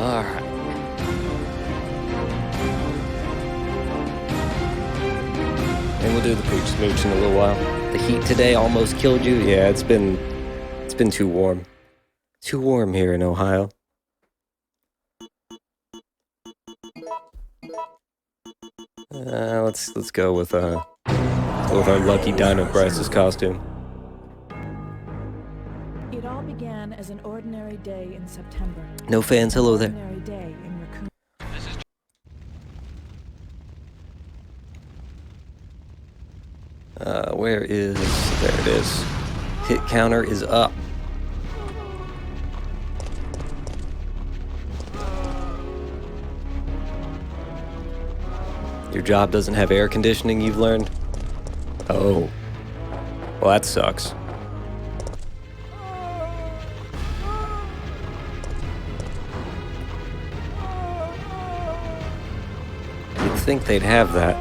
Alright. And we'll do the pooch smooch in a little while. The heat today almost killed you. Yeah, it's been too warm. Too warm here in Ohio. Let's go with our lucky Dino Crisis costume. It all began as an ordinary day in September. No fans, hello there. Ordinary day in Raccoon. Where is... There it is. Hit counter is up. Your job doesn't have air conditioning, you've learned? Oh. Well, that sucks. You'd think they'd have that.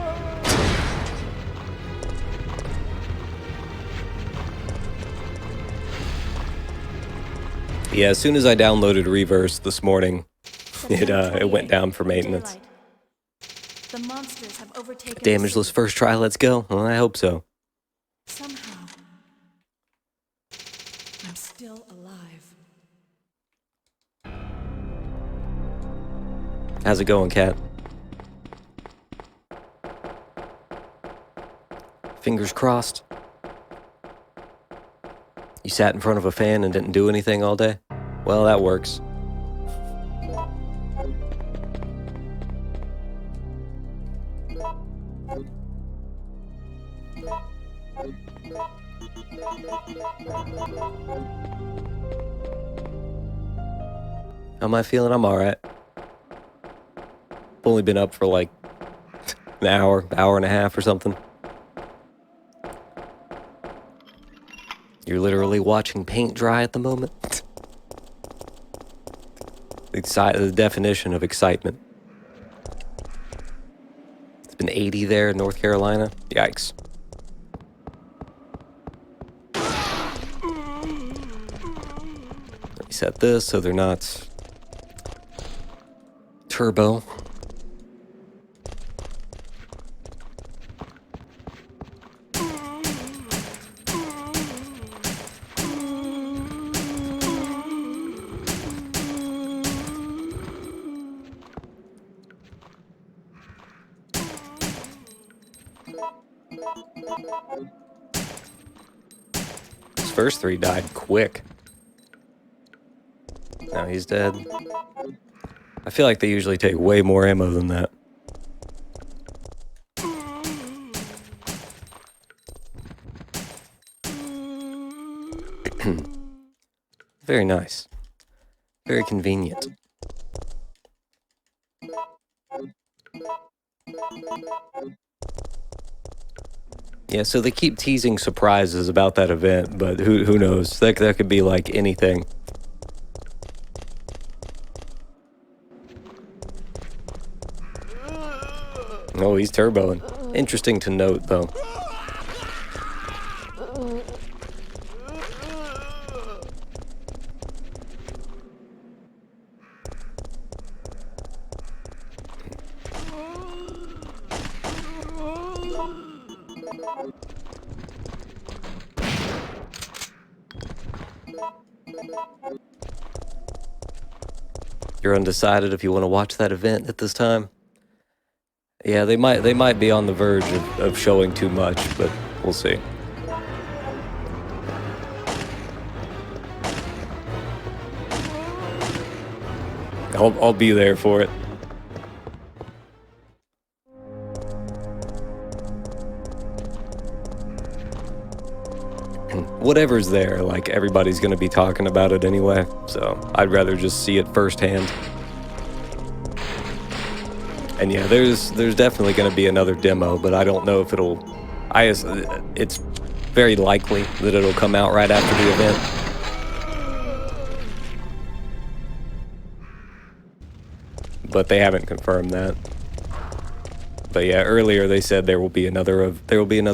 Yeah, as soon as I downloaded Reverse this morning, it went down for maintenance. The monsters have overtaken Damageless first try, let's go. Well, I hope so. Somehow, I'm still alive. How's it going, Kat? Fingers crossed. You sat in front of a fan and didn't do anything all day? Well, that works. How am I feeling? I'm alright. I've only been up for like an hour and a half or something. You're literally watching paint dry at the moment. The definition of excitement. It's been 80 there in North Carolina. Yikes. Reset this so they're not turbo. His first three died quick. Now he's dead. I feel like they usually take way more ammo than that. Very nice. Very convenient. Yeah, so they keep teasing surprises about that event, but who knows? That could be like anything. Oh, he's turboing. Interesting to note, though. You're undecided if you want to watch that event at this time? Yeah, they might be on the verge of showing too much, but we'll see. I'll be there for it. Whatever's there, like, everybody's gonna be talking about it anyway, so I'd rather just see it firsthand. And yeah, there's definitely gonna be another demo, but I don't know if it'll... It's very likely that it'll come out right after the event. But they haven't confirmed that. But yeah, earlier they said there will be another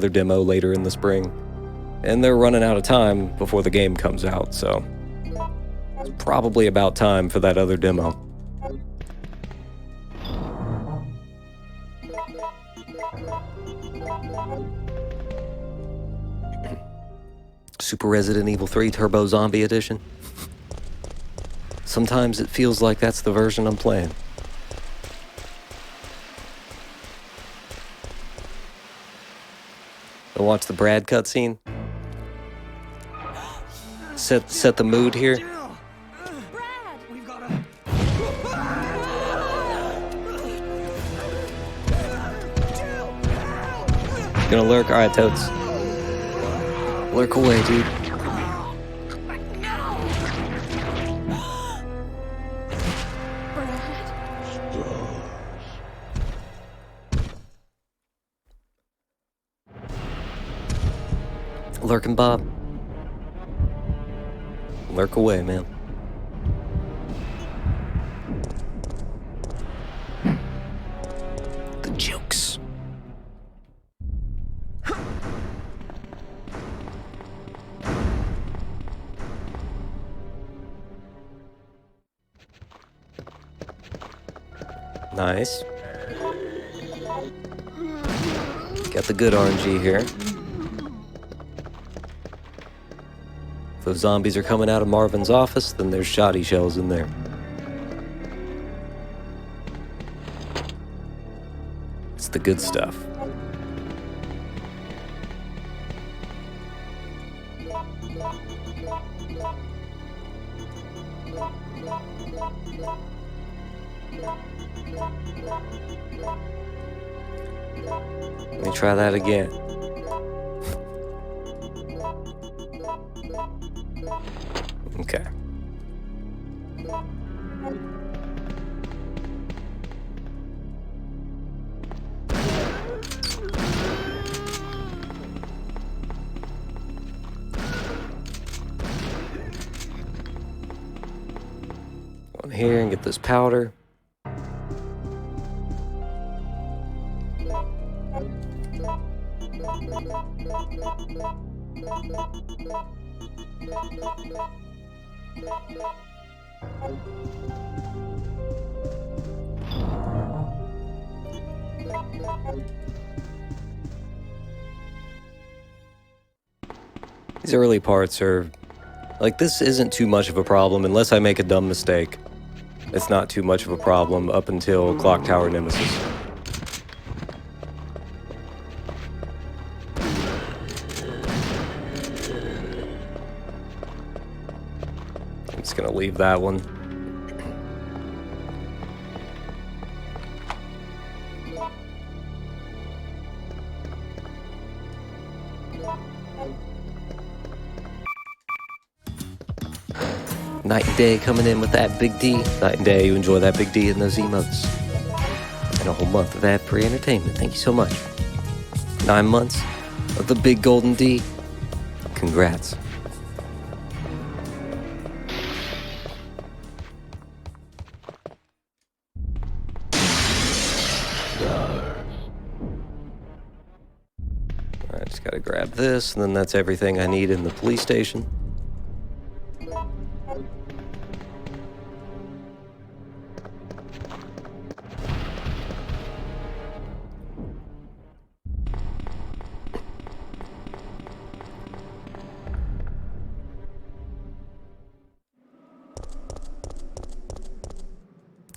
demo later in the spring. And they're running out of time before the game comes out, so it's probably about time for that other demo. Super Resident Evil 3 Turbo Zombie Edition. Sometimes it feels like that's the version I'm playing. I watch the Brad cutscene. Set the mood here. Brad! We've got to... Gonna lurk? Alright, totes. Lurk away, dude. Lurking Bob. Lurk away, man. The jokes. Nice. Got the good RNG here. If those zombies are coming out of Marvin's office, then there's shoddy shells in there. It's the good stuff. Let me try that again. Okay. Go in here and get this powder. These early parts are, like, this isn't too much of a problem unless I make a dumb mistake. It's not too much of a problem up until Clock Tower Nemesis. I'm just gonna leave that one. Night and Day coming in with that big D. Night and Day, you enjoy that big D and those emotes. And a whole month of ad-free entertainment. Thank you so much. 9 months of the big golden D. Congrats. Alright, just gotta grab this, and then that's everything I need in the police station.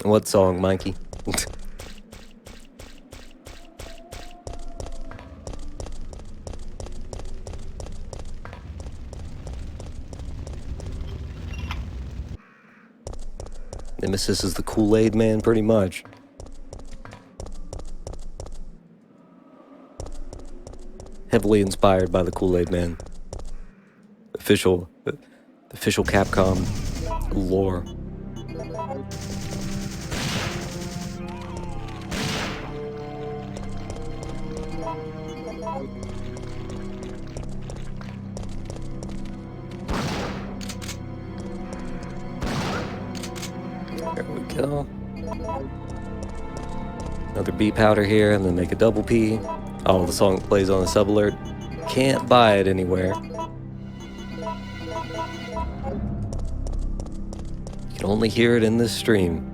What song, Mikey? Nemesis is the Kool-Aid man, pretty much. Heavily inspired by the Kool-Aid man. Official Capcom lore. There we go. Another B powder here, and then make a double P. Oh, the song plays on the sub alert. Can't buy it anywhere. You can only hear it in this stream.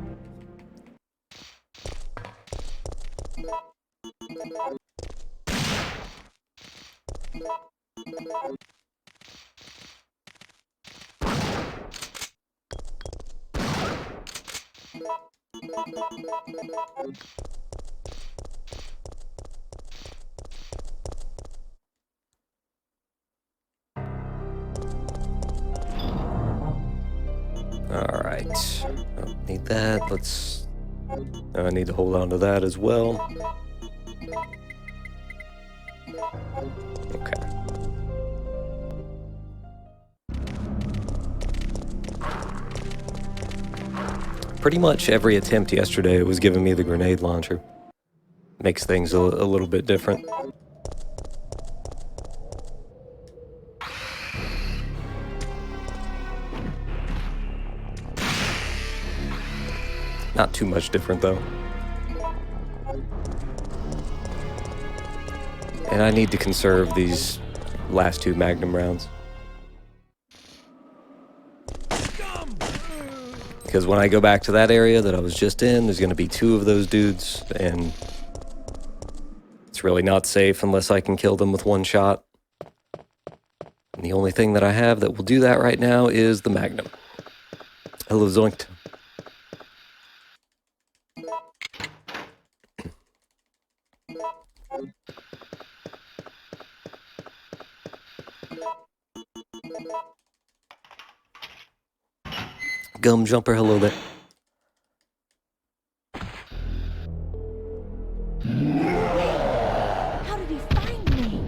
Alright. Don't need that. Let's... I need to hold on to that as well. Okay. Pretty much every attempt yesterday was giving me the grenade launcher. Makes things a little bit different. Not too much different, though. And I need to conserve these last 2 Magnum rounds. Because when I go back to that area that I was just in, there's going to be 2 of those dudes, and it's really not safe unless I can kill them with 1 shot. And the only thing that I have that will do that right now is the Magnum. Hello, Zoinked. Gum Jumper, hello there. How did he find me?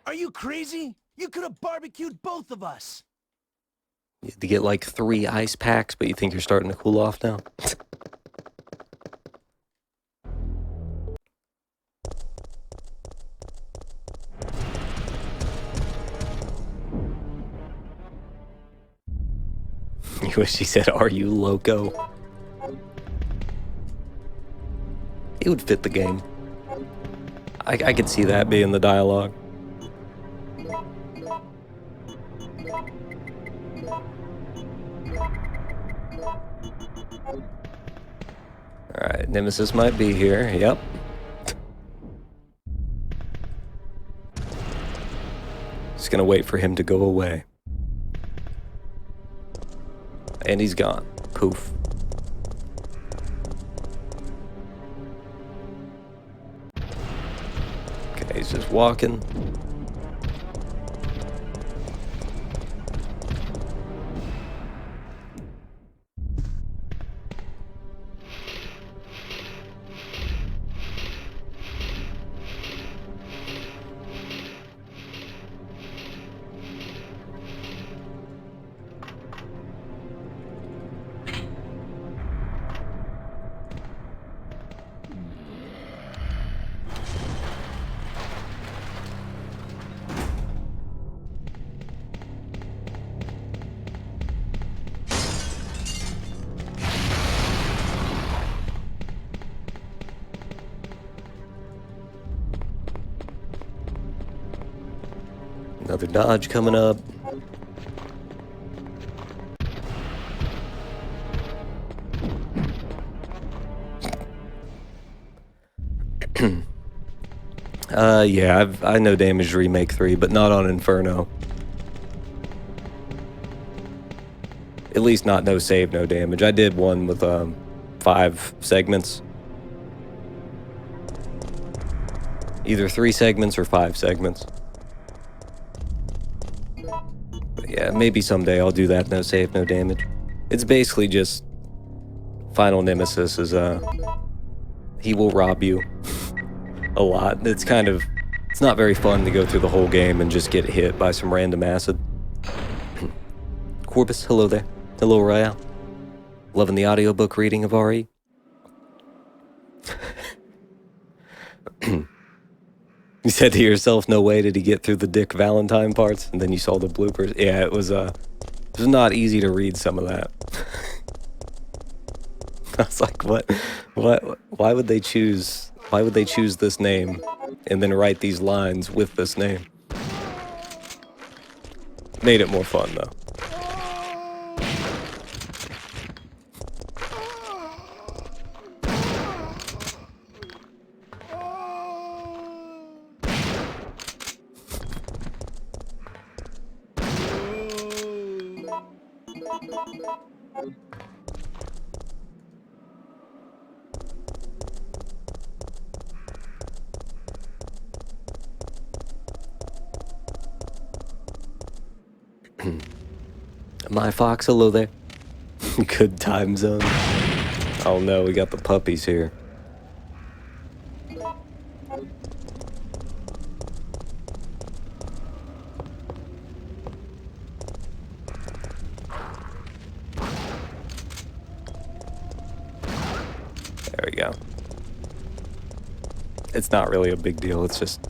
Are you crazy? You could have barbecued both of us. You had to get like 3 ice packs, but you think you're starting to cool off now? You wish he said, "Are you loco?" It would fit the game. I could see that being the dialogue. Alright, Nemesis might be here. Yep. Just gonna wait for him to go away. And he's gone. Poof. Okay, he's just walking. Another dodge coming up. Yeah, I know Damage Remake 3, but not on Inferno. At least not no save, no damage. I did one with 5 segments. Either 3 segments or 5 segments. But yeah, maybe someday I'll do that, no save, no damage. It's basically just Final Nemesis is he will rob you a lot. It's not very fun to go through the whole game and just get hit by some random acid. Corbus, hello there. Hello, Royale. Loving the audiobook reading of RE. You said to yourself, no way did he get through the Dick Valentine parts, and then you saw the bloopers. Yeah, it was not easy to read some of that. I was like, what, why would they choose this name and then write these lines with this name? Made it more fun, though. My fox, hello there. Good time zone. Oh no, we got the puppies here. There we go. It's not really a big deal, it's just...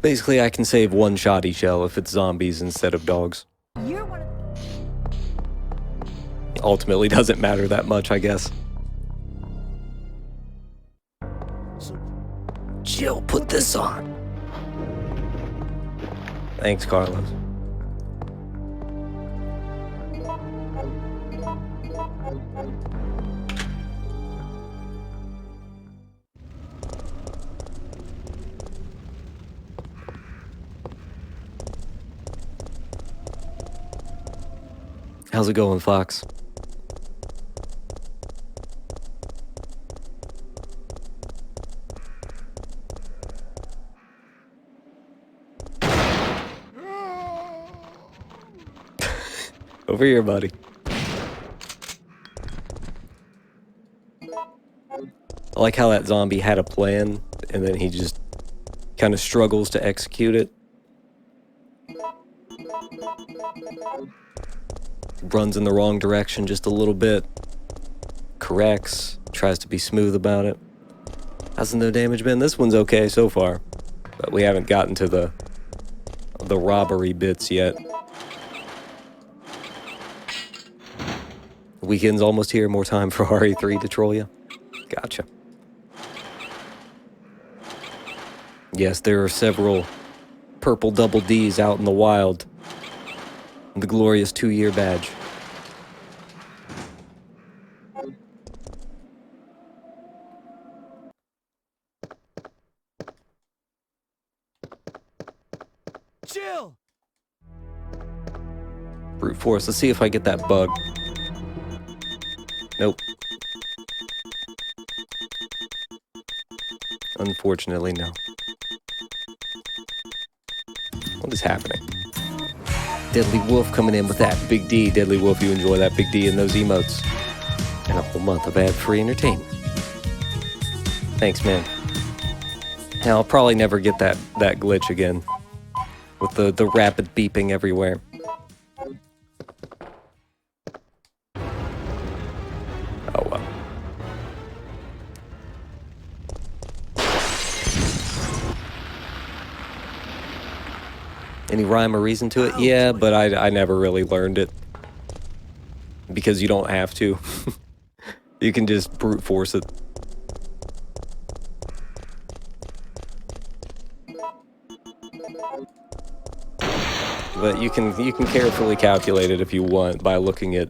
Basically, I can save one shoddy shell if it's zombies instead of dogs. You're one of Ultimately doesn't matter that much, I guess. So, Jill, put this on. Thanks, Carlos. How's it going, Fox? Over here, buddy. I like how that zombie had a plan, and then he just kind of struggles to execute it. Runs in the wrong direction just a little bit. Corrects. Tries to be smooth about it. How's the no damage been? This one's okay so far. But we haven't gotten to the robbery bits yet. The weekend's almost here. More time for RE3 to troll you. Gotcha. Yes, there are several purple double Ds out in the wild. The glorious 2-year badge. Jill! Brute force. Let's see if I get that bug. Nope. Unfortunately, no. What is happening? Deadly Wolf coming in with that big D. Deadly Wolf, you enjoy that big D and those emotes. And a whole month of ad-free entertainment. Thanks, man. And I'll probably never get that glitch again. With the rapid beeping everywhere. Oh well. Any rhyme or reason to it? Yeah, but I never really learned it. Because you don't have to. You can just brute force it. But you can carefully calculate it if you want by looking at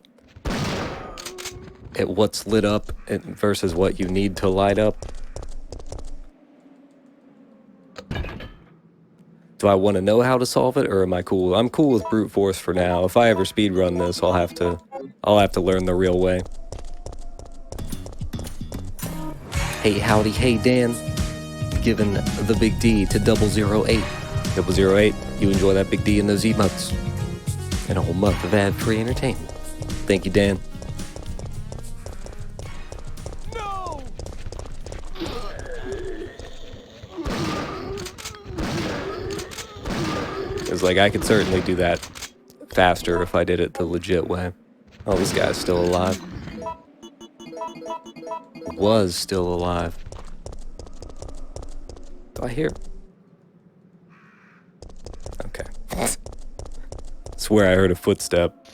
what's lit up versus what you need to light up. Do I want to know how to solve it, or am I cool? I'm cool with brute force for now. If I ever speedrun this, I'll have to learn the real way. Hey, howdy, hey, Dan. Giving the big D to 008. 008, you enjoy that big D and those emotes. And a whole month of ad-free entertainment. Thank you, Dan. No! It's like, I could certainly do that faster if I did it the legit way. Oh, this guy's still alive. Was still alive. Do I hear? Okay. Swear I heard a footstep.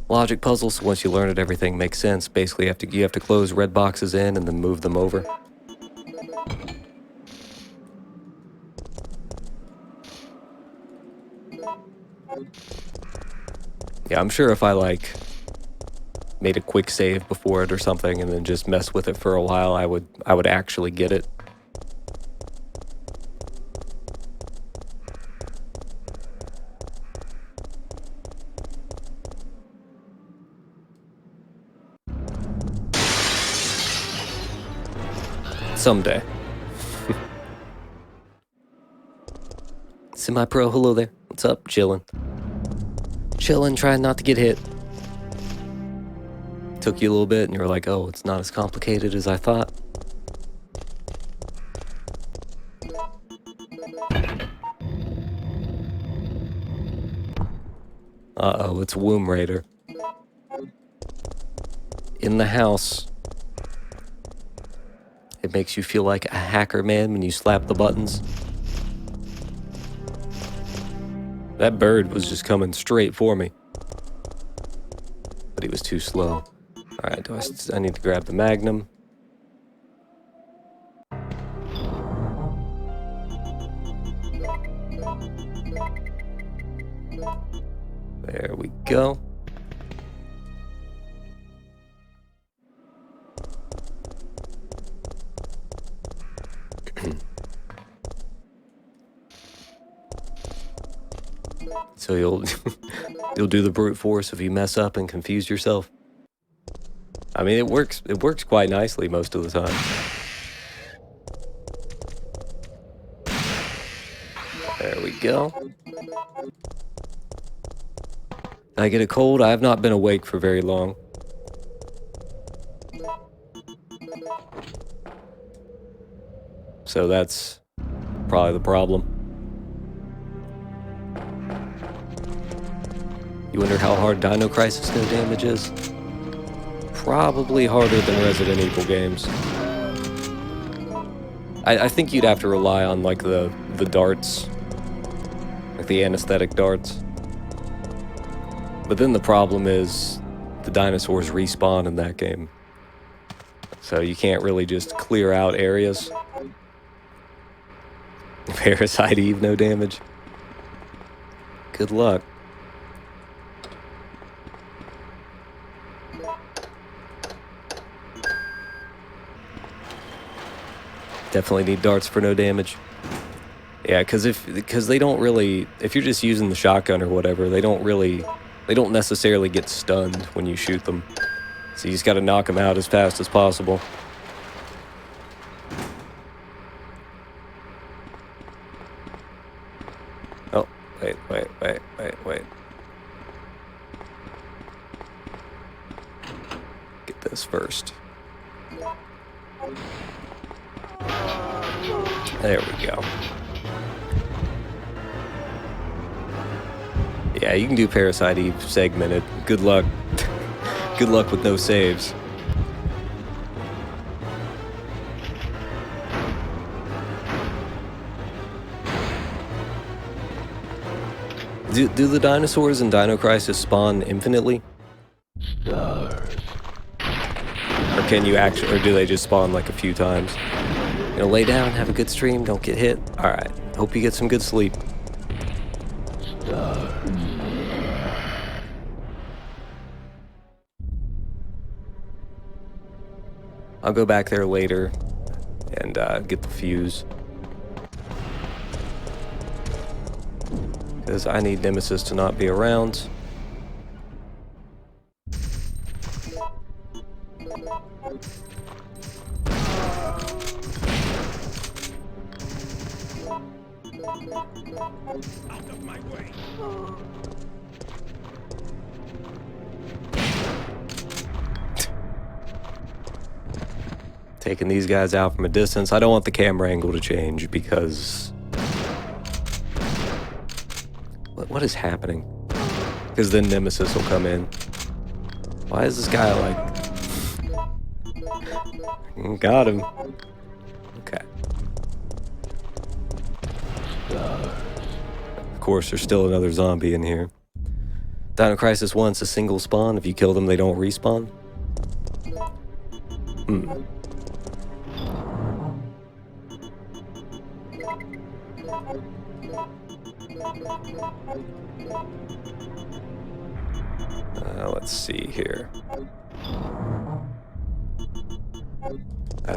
Logic puzzles, once you learn it, everything makes sense. Basically, you have to close red boxes in and then move them over. Yeah, I'm sure if I, like, made a quick save before it or something and then just mess with it for a while, I would actually get it. Someday. Semi-pro, hello there. What's up? Chillin'. Chillin', trying not to get hit. Took you a little bit and you were like, oh, it's not as complicated as I thought. Uh-oh, it's Womb Raider. In the house. It makes you feel like a hacker, man, when you slap the buttons. That bird was just coming straight for me. But he was too slow. Alright, I need to grab the Magnum. There we go. So you'll do the brute force if you mess up and confuse yourself. I mean, it works quite nicely most of the time. There we go. I get a cold. I have not been awake for very long. So that's probably the problem. You wonder how hard Dino Crisis No Damage is? Probably harder than Resident Evil games. I think you'd have to rely on like the darts, like the anesthetic darts. But then the problem is the dinosaurs respawn in that game. So you can't really just clear out areas. Parasite Eve, no damage. Good luck. Definitely need darts for no damage. Yeah, because they don't really, if you're just using the shotgun or whatever, they don't necessarily get stunned when you shoot them. So you just got to knock them out as fast as possible. Oh, wait. Get this first. There we go. Yeah, you can do Parasite Eve segmented. Good luck. Good luck with no saves. Do the dinosaurs in Dino Crisis spawn infinitely? Or can you actually, or do they just spawn like a few times? You know, lay down, have a good stream, don't get hit. Alright, hope you get some good sleep. I'll go back there later and get the fuse. Because I need Nemesis to not be around. Out of my way. Taking these guys out from a distance. I don't want the camera angle to change because... What is happening? Because then Nemesis will come in. Why is this guy like... Got him. Okay. Of course, there's still another zombie in here. Dino Crisis 1's a single spawn. If you kill them, they don't respawn. Let's see here.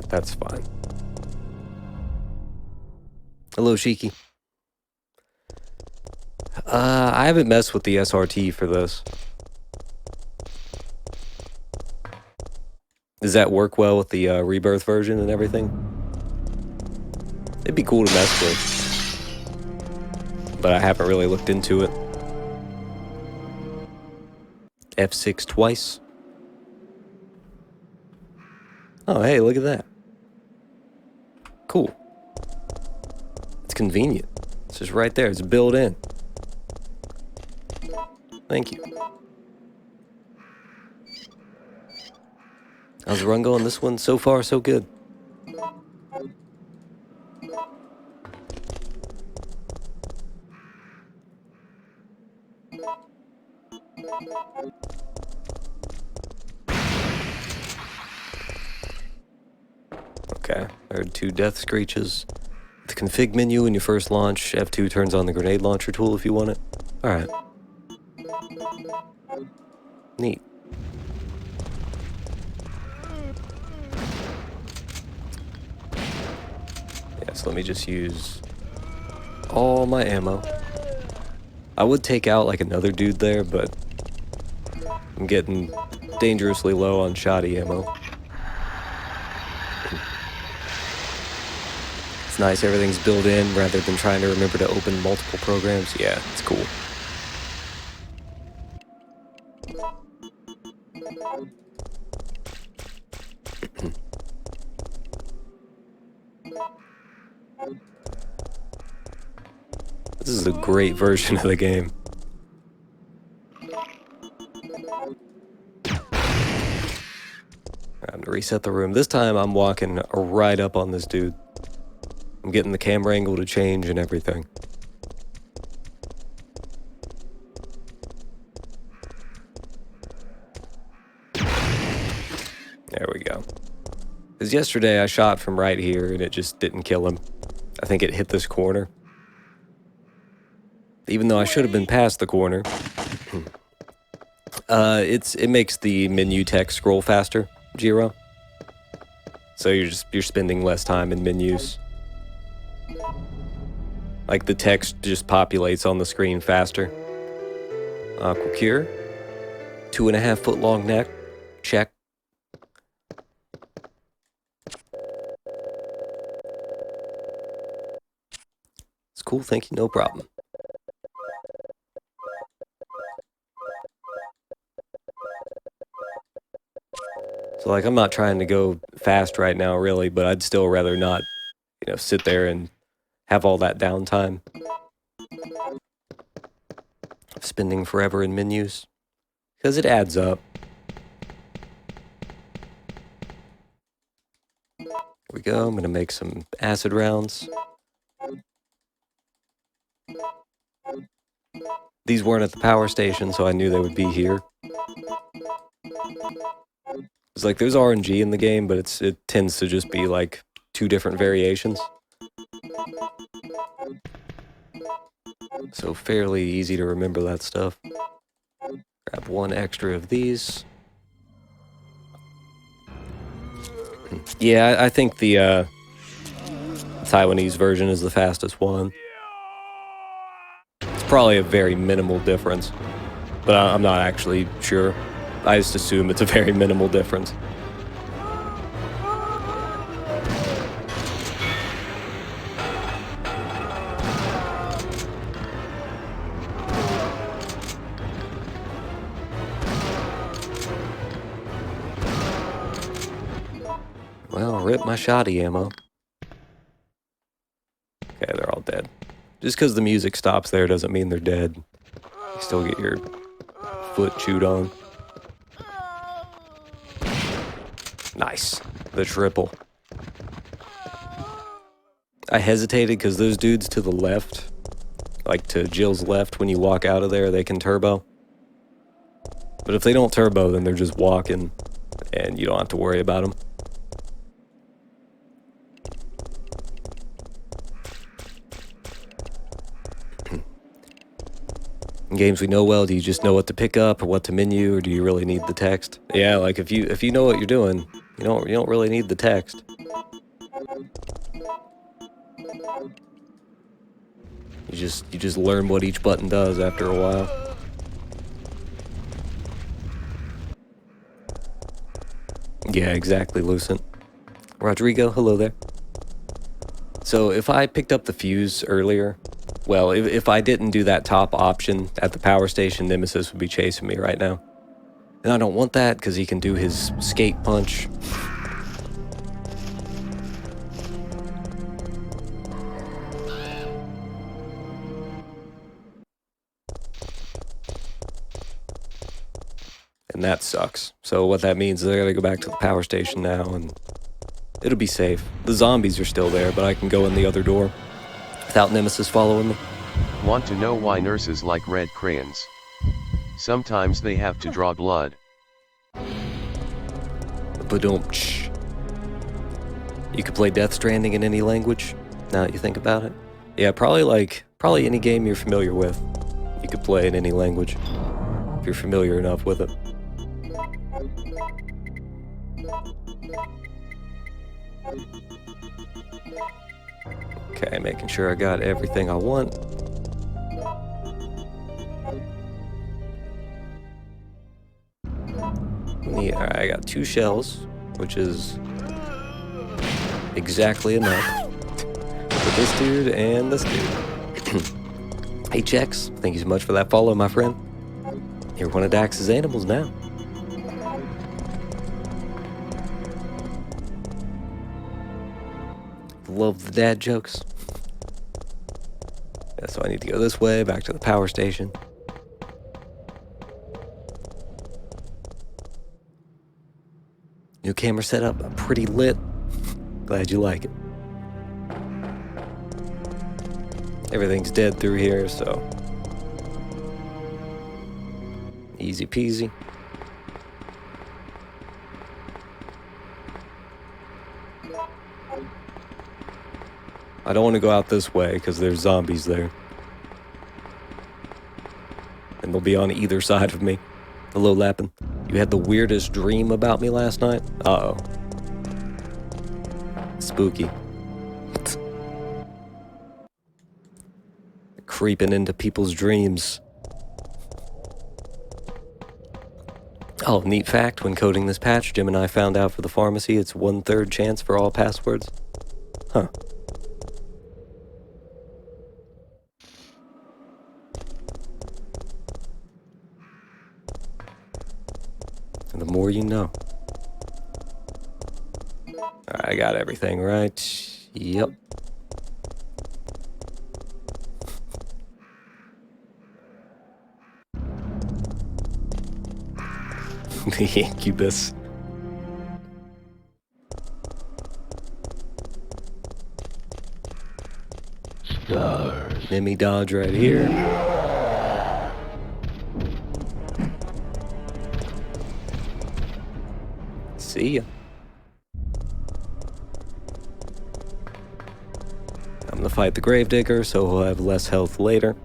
That's fine. Hello, Shiki. I haven't messed with the SRT for this. Does that work well with the Rebirth version and everything? It'd be cool to mess with. but I haven't really looked into it. F6 twice. Oh, hey, look at that. Cool. It's convenient. It's just right there. It's built in. Thank you. How's the run going? This one, so far, so good. Okay, I heard 2 death screeches. The config menu when you first launch, F2 turns on the grenade launcher tool if you want it. Alright. Neat. Yeah, so let me just use all my ammo. I would take out like another dude there, but I'm getting dangerously low on shoddy ammo. It's nice, everything's built in rather than trying to remember to open multiple programs. Yeah, it's cool. This is a great version of the game. Time to reset the room. This time I'm walking right up on this dude. I'm getting the camera angle to change and everything. There we go. Because yesterday I shot from right here and it just didn't kill him. I think it hit this corner. Even though I should have been past the corner. It makes the menu text scroll faster, Jiro. So you're spending less time in menus. Like the text just populates on the screen faster. Aqua Cure. 2.5 foot long neck. Check. It's cool, thank you, no problem. So like, I'm not trying to go fast right now, really, but I'd still rather not, you know, sit there and have all that downtime. Spending forever in menus. Because it adds up. Here we go, I'm going to make some acid rounds. These weren't at the power station, so I knew they would be here. It's like there's RNG in the game, but it tends to just be like 2 different variations. So fairly easy to remember that stuff. Grab 1 extra of these. Yeah, I think the Taiwanese version is the fastest one. It's probably a very minimal difference, but I'm not actually sure. I just assume it's a very minimal difference. Well, rip my shoddy ammo. Okay, they're all dead. Just because the music stops there doesn't mean they're dead. You still get your foot chewed on. Nice. The triple. I hesitated because those dudes to the left, like to Jill's left, when you walk out of there, they can turbo. But if they don't turbo, then they're just walking, and you don't have to worry about them. In games we know well, do you just know what to pick up or what to menu, or do you really need the text? Yeah, like if you know what you're doing, you don't really need the text. You just learn what each button does after a while. Yeah, exactly, Lucent. Rodrigo, hello there. So if I picked up the fuse earlier, Well, if I didn't do that top option at the power station, Nemesis would be chasing me right now. And I don't want that, because he can do his skate punch. And that sucks. So what that means is I gotta go back to the power station now, and it'll be safe. The zombies are still there, but I can go in the other door without Nemesis following me. Want to know why nurses like red crayons? Sometimes they have to draw blood. Ba-dum-tsh. You could play Death Stranding in any language, now that you think about it. Yeah, probably any game you're familiar with. You could play in any language, if you're familiar enough with it. Okay, making sure I got everything I want. Alright, I got 2 shells, which is exactly enough for this dude and this dude. Hey Chex, thank you so much for that follow, my friend. You're one of Dax's animals now. Love the dad jokes. Yeah, so I need to go this way, back to the power station. New camera setup, pretty lit. Glad you like it. Everything's dead through here, so easy peasy. I don't want to go out this way because there's zombies there. And they'll be on either side of me. Hello, Lappin. You had the weirdest dream about me last night? Uh-oh. Spooky. Creeping into people's dreams. Oh, neat fact, when coding this patch, Gemini found out for the pharmacy it's 1/3 chance for all passwords. Huh. And the more you know. Alright, I got everything right. Yep. The incubus. Nemi dodge right here. See ya. I'm gonna fight the Gravedigger, so he'll have less health later.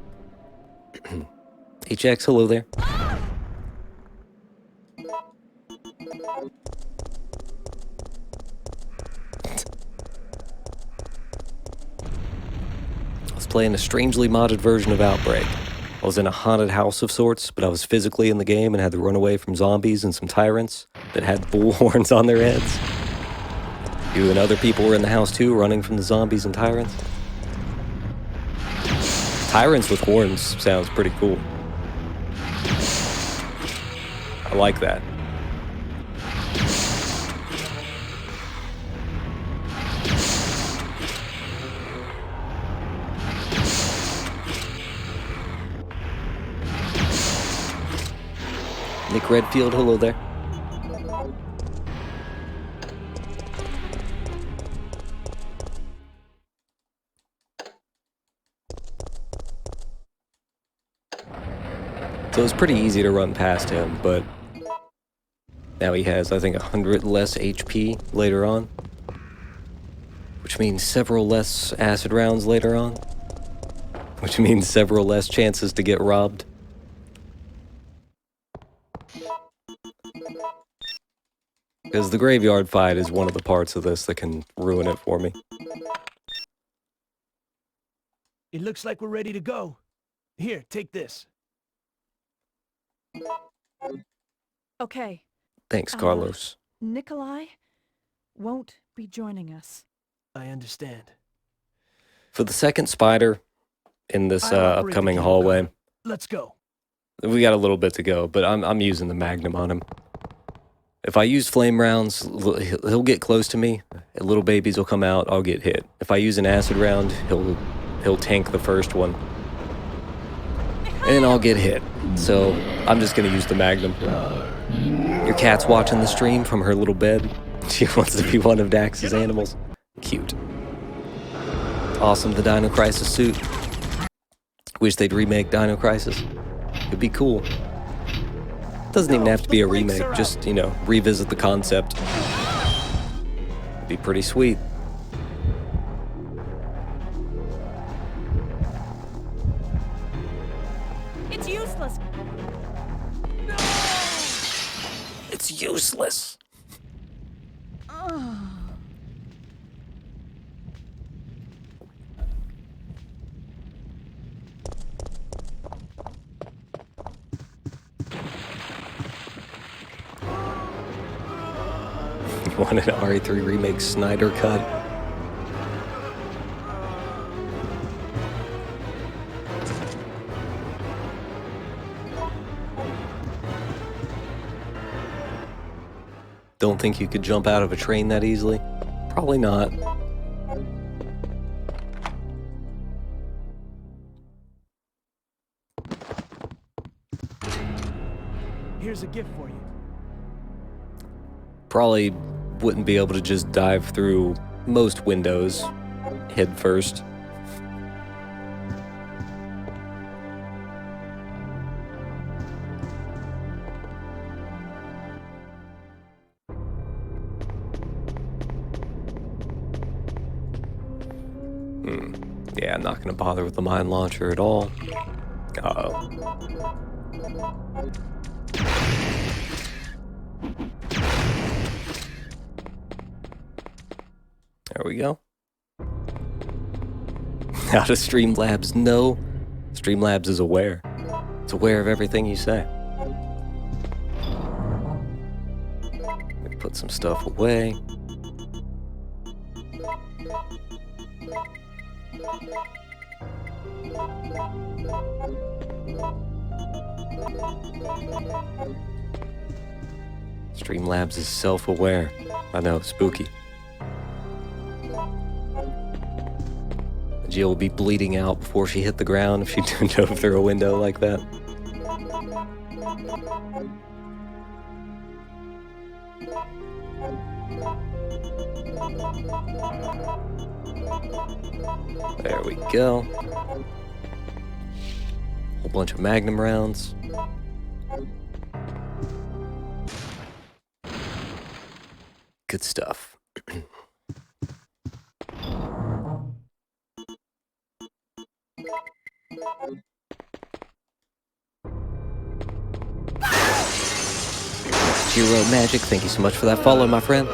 HX, hello there. I was playing a strangely modded version of Outbreak. I was in a haunted house of sorts, but I was physically in the game and had to run away from zombies and some tyrants that had bull horns on their heads. You and other people were in the house too, running from the zombies and tyrants. Tyrants with horns sounds pretty cool. I like that. Nick Redfield, hello there. So it's pretty easy to run past him, but now he has, I think, 100 less HP later on, which means several less acid rounds later on, which means several less chances to get robbed. Because the graveyard fight is one of the parts of this that can ruin it for me. It looks like we're ready to go. Here, take this. Okay. Thanks, Carlos. Nikolai won't be joining us. I understand. For the second spider, in this I'll operate the upcoming cable hallway. car. Let's go. We got a little bit to go, but I'm using the Magnum on him. If I use flame rounds, he'll get close to me. Little babies will come out. I'll get hit. If I use an acid round, he'll tank the first one, and I'll get hit. So I'm just gonna use the Magnum. Your cat's watching the stream from her little bed. She wants to be one of Dax's animals. Cute. Awesome, the Dino Crisis suit. Wish they'd remake Dino Crisis. It'd be cool. Doesn't even have to be a remake, just, you know, revisit the concept. It'd be pretty sweet. It's useless. It's useless. You want an RE3 remake Snyder cut? Don't think you could jump out of a train that easily? Probably not. Here's a gift for you. Probably wouldn't be able to just dive through most windows head first. Yeah, I'm not gonna bother with the mine launcher at all. Uh-oh. There we go. How does Streamlabs know? Streamlabs is aware. It's aware of everything you say. Let me put some stuff away. Streamlabs is self-aware. I know, spooky. Jill will be bleeding out before she hit the ground if she dove through a window like that. There we go. Whole bunch of Magnum rounds. Good stuff. Hero Magic, thank you so much for that follow, my friend.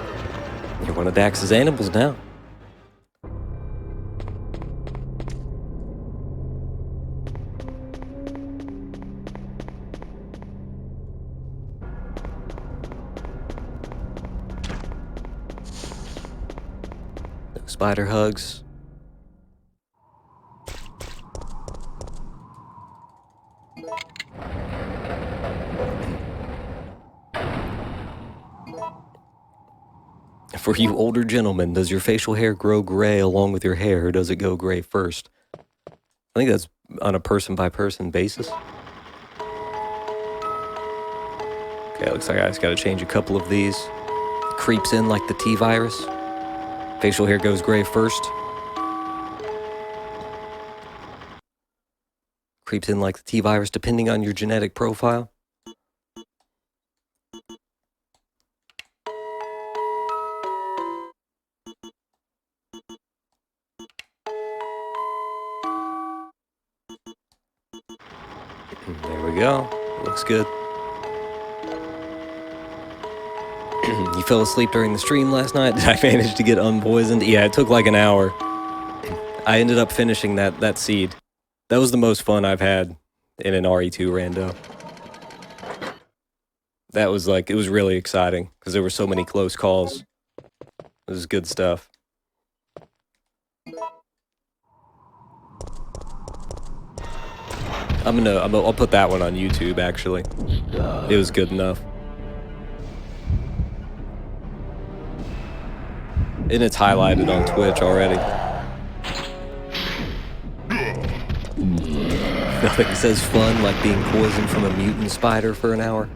You're one of Dax's animals now. No spider hugs. For you older gentlemen, does your facial hair grow gray along with your hair, or does it go gray first? I think that's on a person-by-person basis. Okay, looks like I just gotta change a couple of these. Creeps in like the T-virus. Facial hair goes gray first. Creeps in like the T-virus depending on your genetic profile. There we go. Looks good. You fell asleep during the stream last night? Did I manage to get unpoisoned? Yeah, it took like an hour. I ended up finishing that seed. That was the most fun I've had in an RE2 rando. That was like, it was really exciting because there were so many close calls. It was good stuff. I'll put that one on YouTube, actually. It was good enough. And it's highlighted on Twitch already. Nothing says fun like being poisoned from a mutant spider for an hour.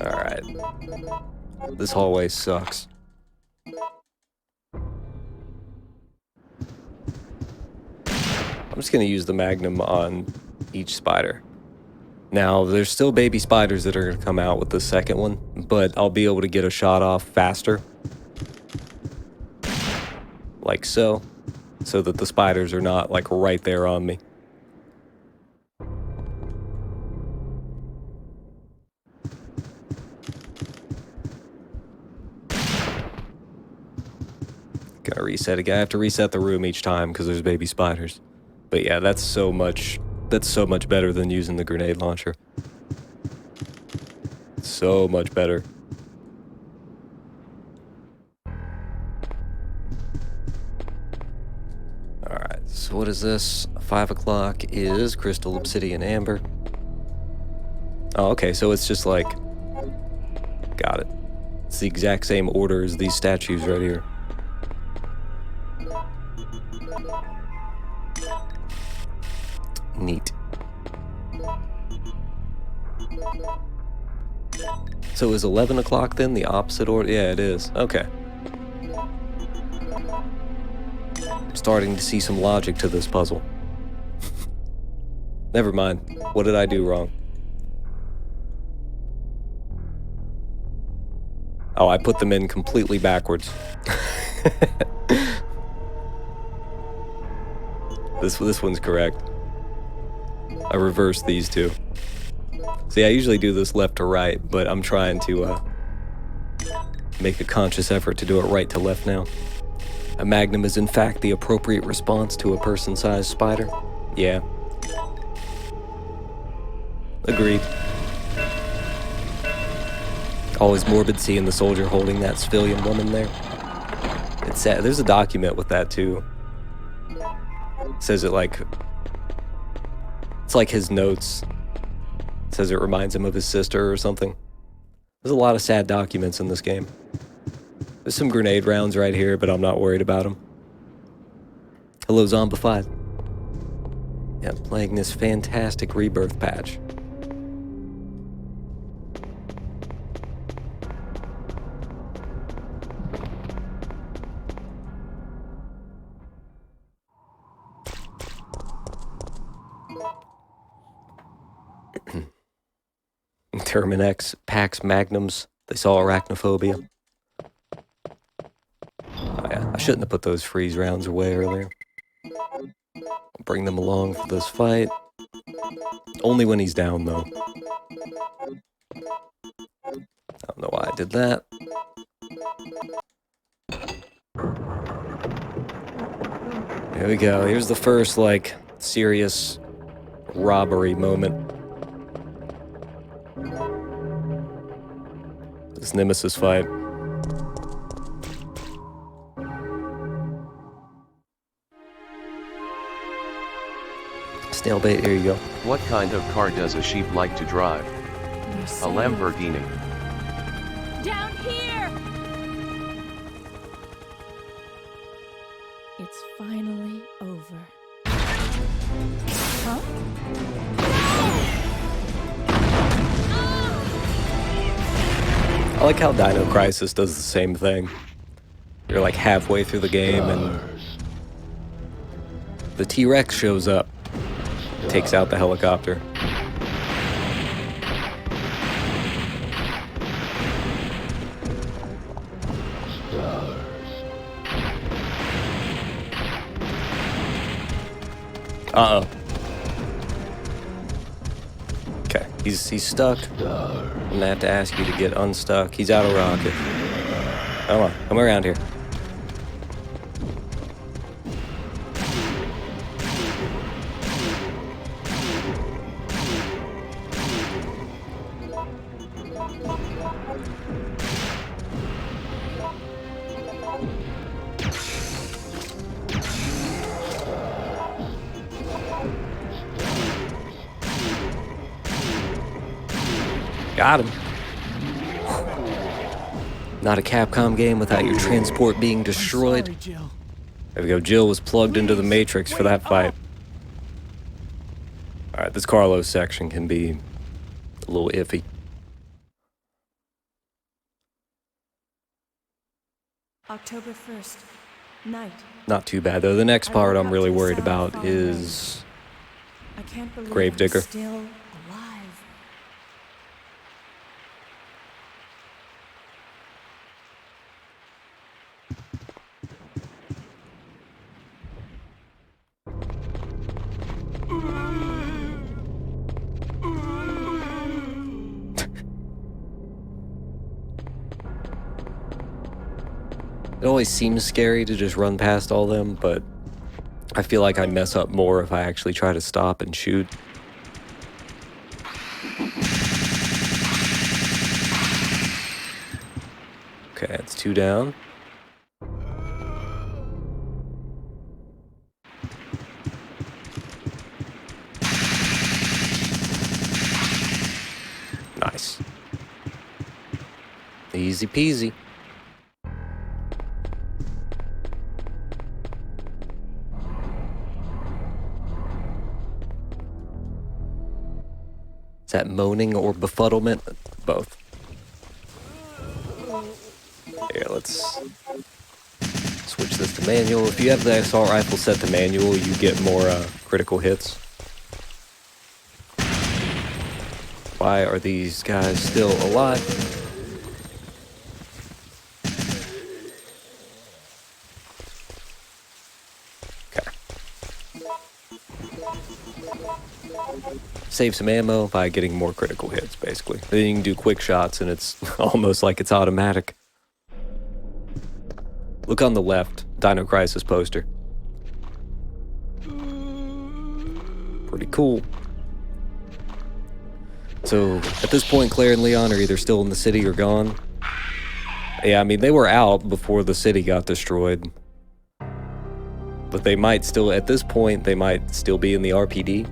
Alright. This hallway sucks. I'm just gonna use the Magnum on each spider. Now, there's still baby spiders that are gonna come out with the second one, but I'll be able to get a shot off faster. Like so. So that the spiders are not, like, right there on me. Gotta reset again. I have to reset the room each time because there's baby spiders. But yeah, that's so much better than using the grenade launcher. So much better. Alright, so what is this? 5 o'clock is Crystal, Obsidian, Amber. Oh, okay, so it's just like... Got it. It's the exact same order as these statues right here. Neat. So is 11 o'clock then the opposite order? Yeah, it is. Okay. I'm starting to see some logic to this puzzle. Never mind. What did I do wrong? Oh, I put them in completely backwards. This one's correct. I reversed these two. See, I usually do this left to right, but I'm trying to make a conscious effort to do it right to left now. A Magnum is in fact the appropriate response to a person-sized spider. Yeah. Agreed. Always morbid seeing the soldier holding that civilian woman there. It's sad. There's a document with that too. It says it like... It's like his notes. It says it reminds him of his sister or something. There's a lot of sad documents in this game. There's some grenade rounds right here, but I'm not worried about them. Hello, Zombified. Yeah, playing this fantastic Rebirth patch. Terminex, Pax Magnums, they saw arachnophobia. Oh yeah, I shouldn't have put those freeze rounds away earlier. I'll bring them along for this fight. Only when he's down, though. I don't know why I did that. Here we go. Here's the first, like, serious robbery moment. This Nemesis fight. Snailbait, here you go. What kind of car does a sheep like to drive? A Lamborghini. Down here! It's finally over. Huh? I like how Dino Crisis does the same thing. You're like halfway through the game and the T-Rex shows up, takes out the helicopter. Uh-oh. Okay, he's stuck. I'm gonna have to ask you to get unstuck. He's out of rocket. Come on, come around here. Got him. Not a Capcom game without your transport being destroyed. Sorry, Jill. There we go. Jill was plugged into the Matrix for that fight. Alright, this Carlos section can be a little iffy. October 1st, night. Not too bad, though. The next part I'm really worried about is I can't believe Gravedigger. I'm still alive. It always seems scary to just run past all them, but I feel like I mess up more if I actually try to stop and shoot. Okay, it's 2 down. Nice. Easy peasy. Is that moaning or befuddlement? Both. Here, let's switch this to manual. If you have the assault rifle set to manual, you get more critical hits. Why are these guys still alive? Okay. Save some ammo by getting more critical hits, basically. Then you can do quick shots, and it's almost like it's automatic. Look on the left, Dino Crisis poster. Pretty cool. So, at this point, Claire and Leon are either still in the city or gone. Yeah, I mean, they were out before the city got destroyed. But they might still, at this point, they might still be in the RPD.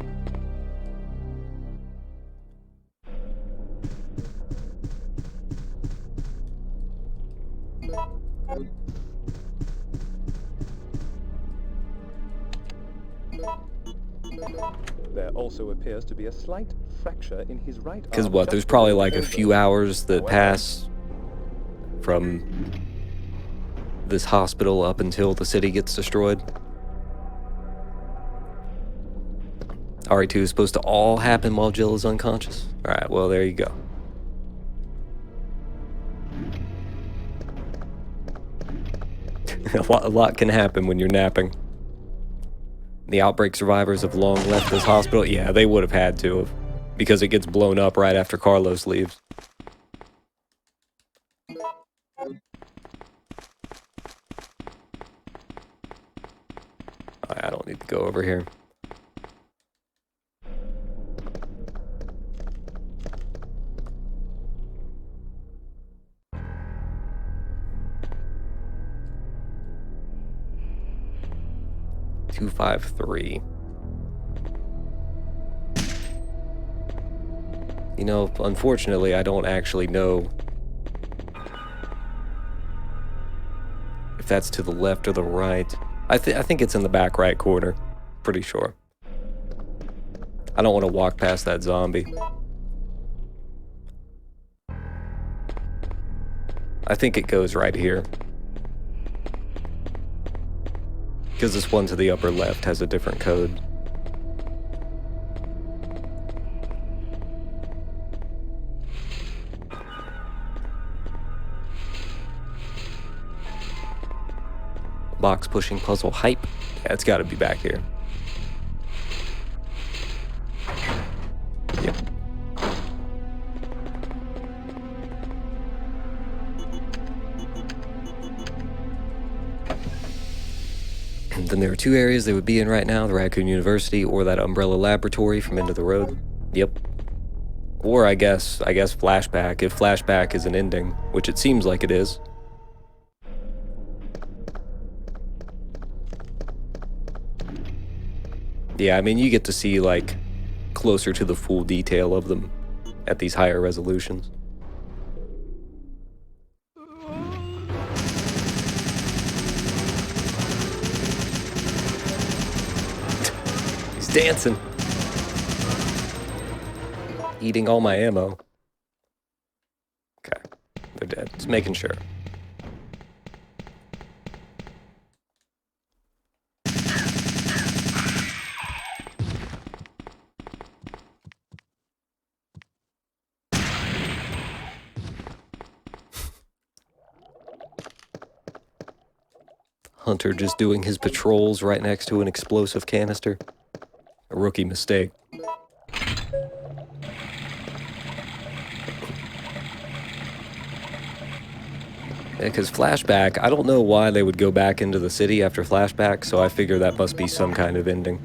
There also appears to be a slight fracture in his right arm. Because what, there's probably like a few hours that pass from this hospital up until the city gets destroyed. RE2 is supposed to all happen while Jill is unconscious. Alright, well, there you go. A lot can happen when you're napping. The outbreak survivors have long left this hospital. Yeah, they would have had to have, because it gets blown up right after Carlos leaves. I don't need to go over here. $253. You know, unfortunately, I don't actually know if that's to the left or the right. I think it's in the back right corner. Pretty sure. I don't want to walk past that zombie. I think it goes right here. Because this one to the upper left has a different code. Box pushing puzzle hype. Yeah, it's got to be back here. Yep. And then there are 2 areas they would be in right now, the Raccoon University or that Umbrella Laboratory from End of the Road. Yep. Or I guess Flashback, if Flashback is an ending, which it seems like it is. Yeah, I mean, you get to see, like, closer to the full detail of them at these higher resolutions. He's dancing. Eating all my ammo. Okay, they're dead. Just making sure. Hunter just doing his patrols right next to an explosive canister. A rookie mistake. Because flashback, I don't know why they would go back into the city after flashback, so I figure that must be some kind of ending.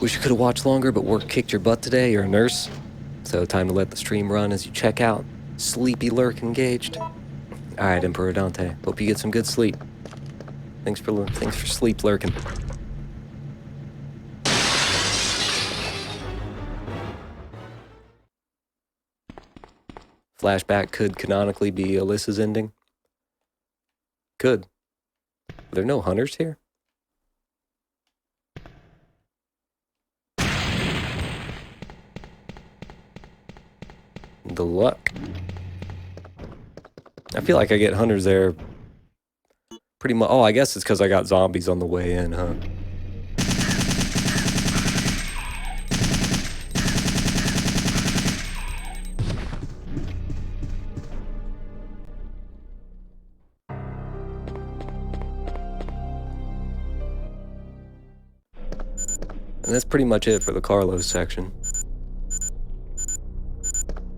Wish you could have watched longer, but work kicked your butt today. You're a nurse. So time to let the stream run as you check out. Sleepy lurk engaged. Alright, Emperor Dante. Hope you get some good sleep. Thanks for sleep lurking. Flashback could canonically be Alyssa's ending. Could. Are there no hunters here? The luck. I feel like I get hunters there pretty much. Oh, I guess it's because I got zombies on the way in, huh? And that's pretty much it for the Carlos section.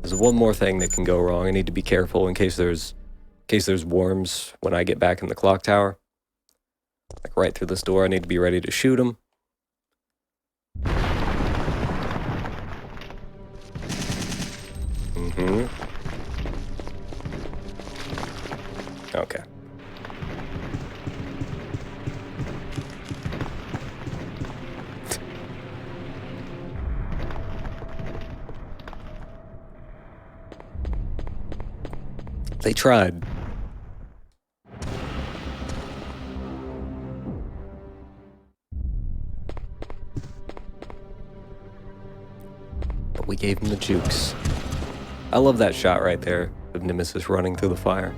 There's one more thing that can go wrong. I need to be careful in case there's worms when I get back in the clock tower. Like right through this door, I need to be ready to shoot them. Okay. They tried. But we gave him the jukes. I love that shot right there of Nemesis running through the fire.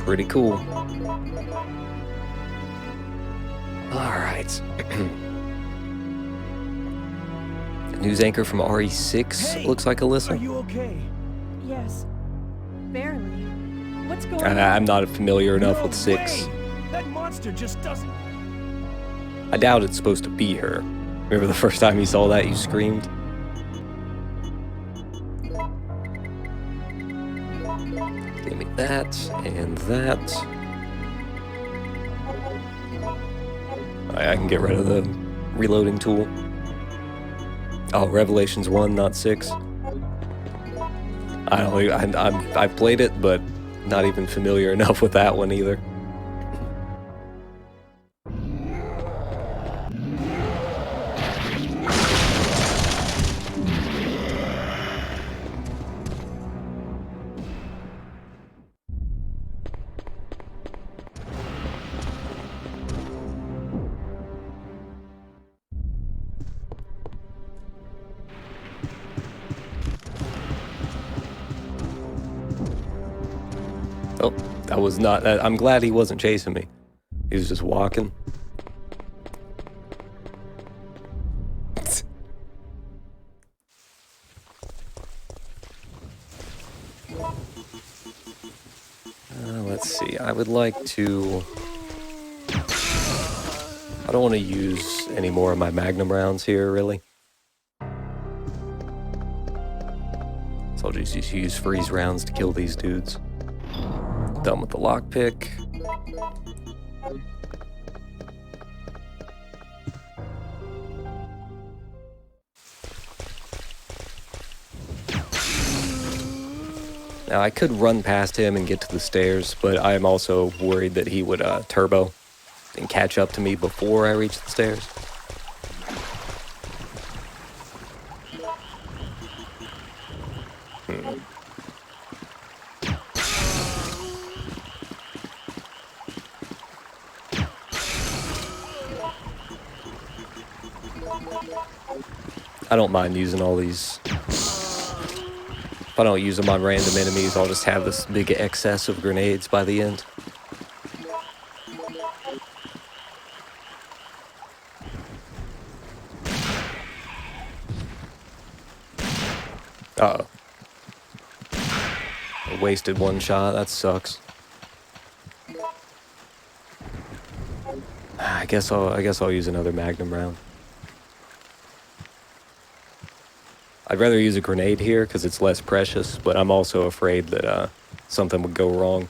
Pretty cool. Alright. News anchor from RE6 Hey, looks like Alyssa. Are you okay? Yes. Barely. What's going on? I'm not familiar enough No with 6. way! That monster just doesn't. I doubt it's supposed to be her. Remember the first time you saw that, you screamed? Give me that, and that. I can get rid of the reloading tool. Oh, Revelations 1, not 6. I don't know, I've played it, but not even familiar enough with that one either. Oh, that was not... I'm glad he wasn't chasing me. He was just walking. Let's see. I would like to... I don't want to use any more of my Magnum rounds here, really. So I'll just use freeze rounds to kill these dudes. Done with the lockpick. Now, I could run past him and get to the stairs, but I'm also worried that he would turbo and catch up to me before I reach the stairs. I don't mind using all these. If I don't use them on random enemies, I'll just have this big excess of grenades by the end. Uh-oh. I wasted one shot, that sucks. I guess I'll use another Magnum round. I'd rather use a grenade here because it's less precious, but I'm also afraid that something would go wrong.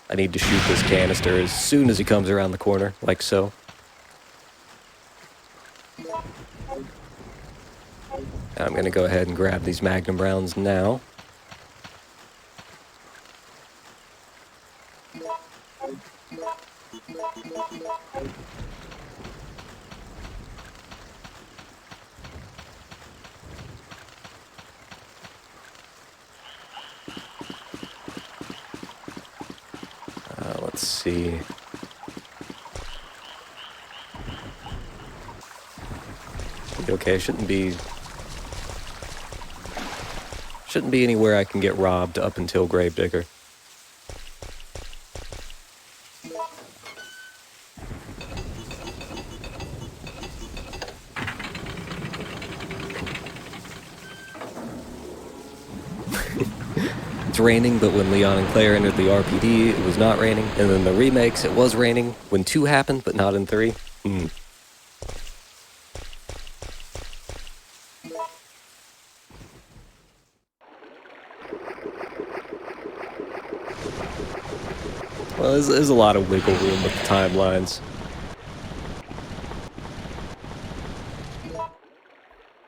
I need to shoot this canister as soon as he comes around the corner, like so. I'm gonna go ahead and grab these Magnum rounds now. Let's see. Okay, shouldn't be anywhere I can get robbed up until Gravedigger. It's raining, but when Leon and Claire entered the RPD, it was not raining. And then the remakes, it was raining when 2 happened, but not in 3. Well, there's a lot of wiggle room with the timelines.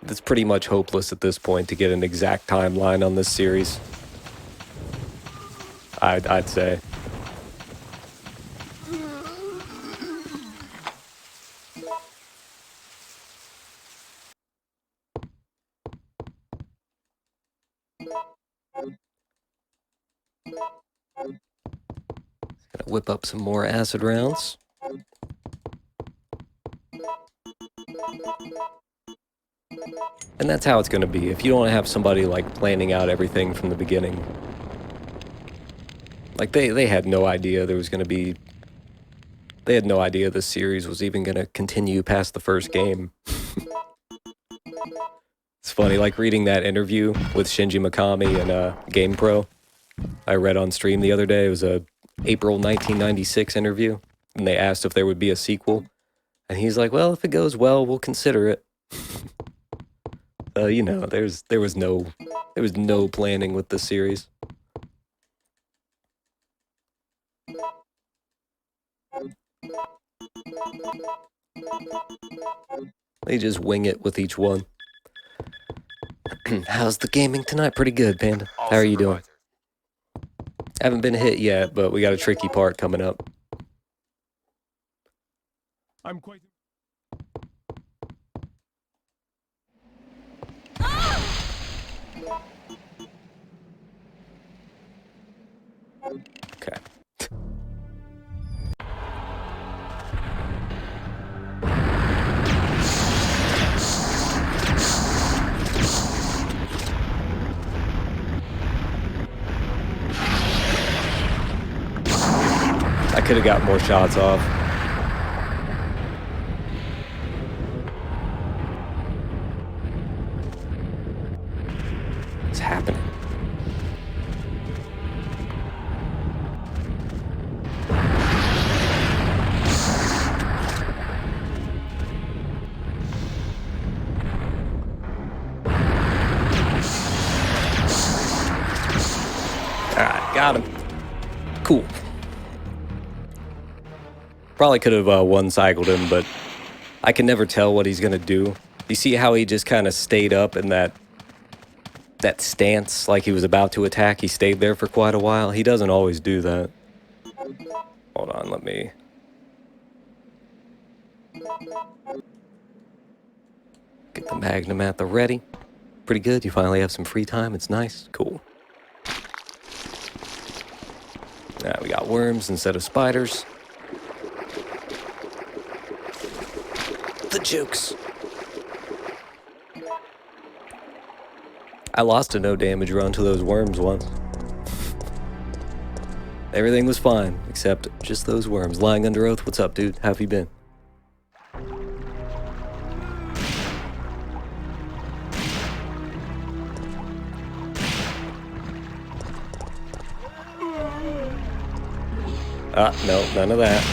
It's pretty much hopeless at this point to get an exact timeline on this series. I'd say. Gonna whip up some more acid rounds. And that's how it's gonna be. If you don't have somebody like planning out everything from the beginning. Like they had no idea there was gonna be. They had no idea this series was even gonna continue past the first game. It's funny, like reading that interview with Shinji Mikami and GamePro. I read on stream the other day. It was a April 1996 interview, and they asked if there would be a sequel, and he's like, "Well, if it goes well, we'll consider it." You know, there was no planning with this series. They just wing it with each one. How's the gaming tonight? Pretty good, Panda. How are you doing? Haven't been hit yet, but we got a tricky part coming up. I'm quite... Okay. I could have got more shots off. What's happening? Alright, got him. Cool. Probably could have one-cycled him, but I can never tell what he's gonna do. You see how he just kind of stayed up in that that stance like he was about to attack. He stayed there for quite a while. He doesn't always do that. Hold on, let me... get the Magnum at the ready. Pretty good. You finally have some free time. It's nice. Cool. Now we got worms instead of spiders. The jukes. I lost a no damage run to those worms once. Everything was fine, except just those worms. Lying under oath, what's up, dude? How have you been? No, none of that.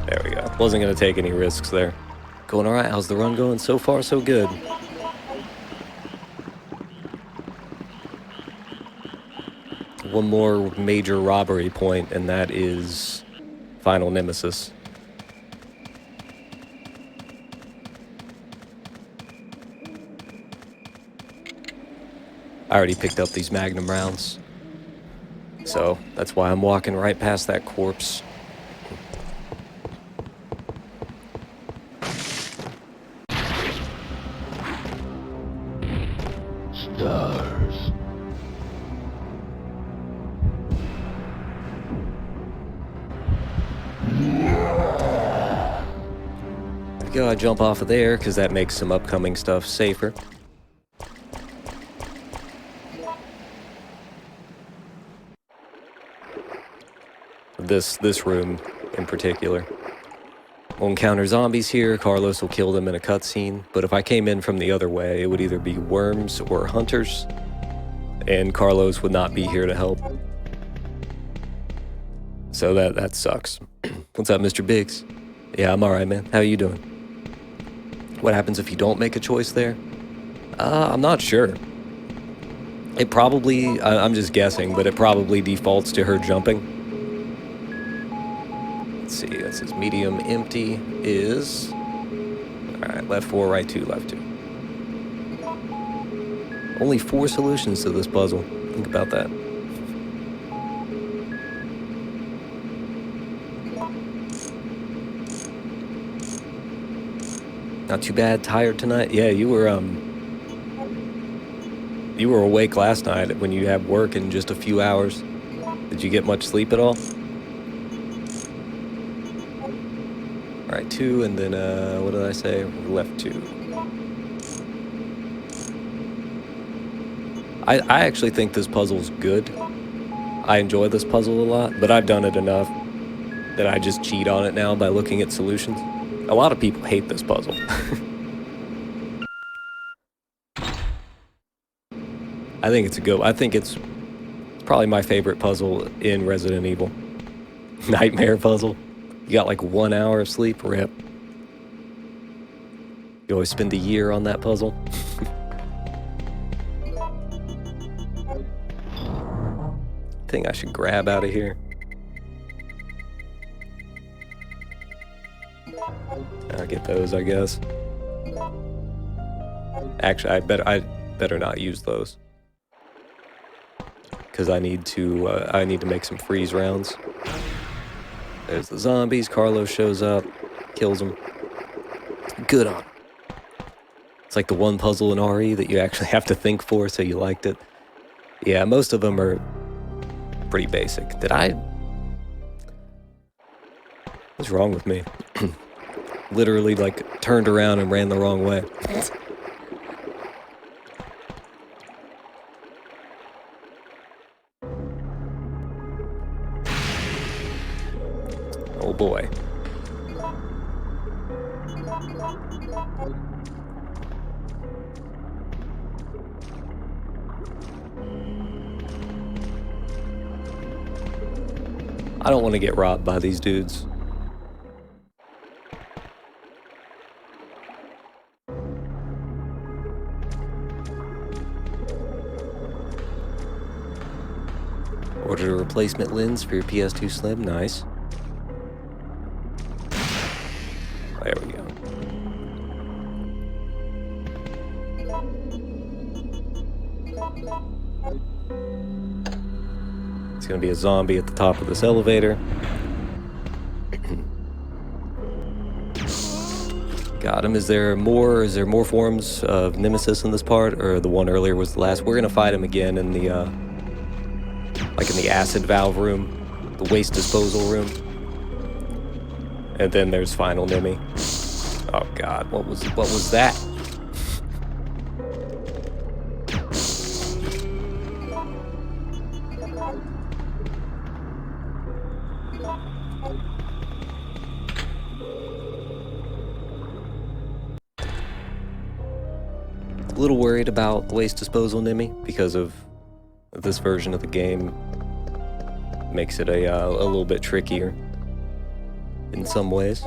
There we go. Wasn't gonna take any risks there. Going alright, how's the run going? So far, so good. One more major robbery point, and that is Final Nemesis. I already picked up these Magnum rounds, so that's why I'm walking right past that corpse. Stars. Gotta jump off of there, because that makes some upcoming stuff safer. This room in particular. We'll encounter zombies here. Carlos will kill them in a cutscene. But if I came in from the other way, it would either be worms or hunters. And Carlos would not be here to help. So that sucks. What's up, Mr. Biggs? Yeah, I'm alright, man. How you doing? What happens if you don't make a choice there? I'm not sure. It probably, I'm just guessing, but it probably defaults to her jumping. Let's see, that says medium empty is... Alright, left 4, right 2, left 2. Only 4 solutions to this puzzle. Think about that. Not too bad. Tired tonight? Yeah, you were awake last night when you had work in just a few hours. Did you get much sleep at all? Alright, 2, and then, what did I say? Left 2. I actually think this puzzle's good. I enjoy this puzzle a lot, but I've done it enough that I just cheat on it now by looking at solutions. A lot of people hate this puzzle. I think it's a good... I think it's probably my favorite puzzle in Resident Evil. Nightmare puzzle. You got like 1 hour of sleep, rip. You always spend a year on that puzzle. Thing I should grab out of here. I'll get those, I guess. Actually, I better not use those. Because I need to make some freeze rounds. There's the zombies. Carlos shows up, kills them. Good on him. It's like the one puzzle in RE that you actually have to think for, so you liked it. Yeah, most of them are pretty basic. What's wrong with me? Literally, like, turned around and ran the wrong way. Oh boy. I don't want to get robbed by these dudes. Ordered a replacement lens for your PS2 Slim. Nice. It's gonna be a zombie at the top of this elevator. Got him. Is there more forms of Nemesis in this part, or the one earlier was the last? We're gonna fight him again in the like in the acid valve room, the waste disposal room. And then there's final Nemi. Oh god, what was that? A little worried about the waste disposal Nemi because of this version of the game. Makes it a little bit trickier in some ways.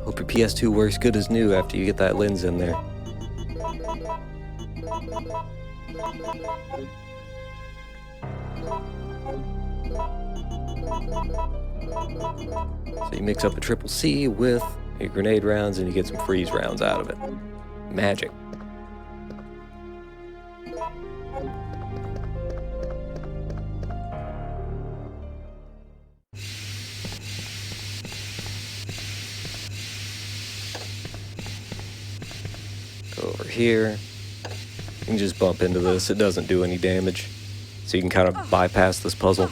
Hope your PS2 works good as new after you get that lens in there. So you mix up a triple C with your grenade rounds and you get some freeze rounds out of it. Magic. Go over here. You can just bump into this. It doesn't do any damage. So you can kind of bypass this puzzle.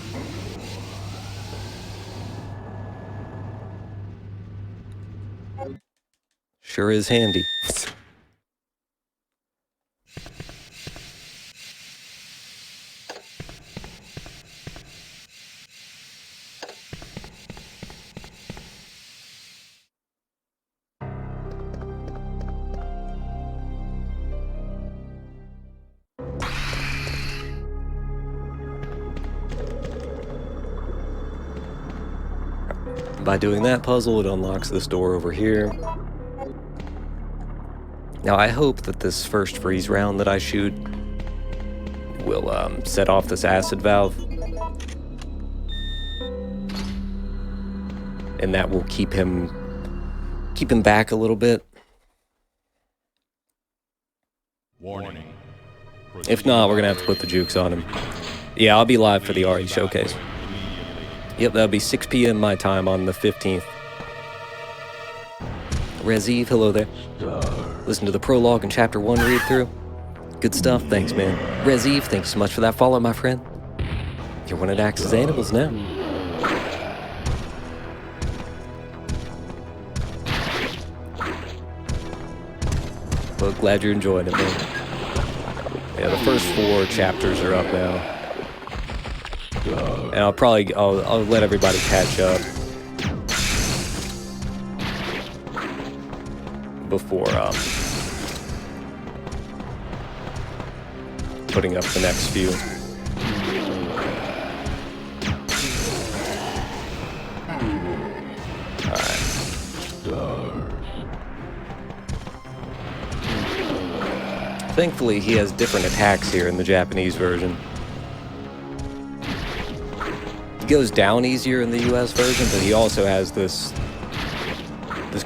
Sure is handy. By doing that puzzle, it unlocks this door over here. Now, I hope that this first freeze round that I shoot will set off this acid valve. And that will keep him back a little bit. Warning. If not, we're gonna have to put the jukes on him. Yeah, I'll be live for the RE showcase. Yep, that'll be 6 p.m. my time on the 15th. Rezeve, hello there. Listen to the prologue and chapter 1 read through. Good stuff, thanks man. Rezeve, thank you so much for that follow, my friend. You're one of DaxTheAnimal's now. Well, glad you're enjoying it, man. Yeah, the first 4 chapters are up now. And I'll let everybody catch up before putting up the next few. Alright. Thankfully, he has different attacks here in the Japanese version. He goes down easier in the US version, but he also has this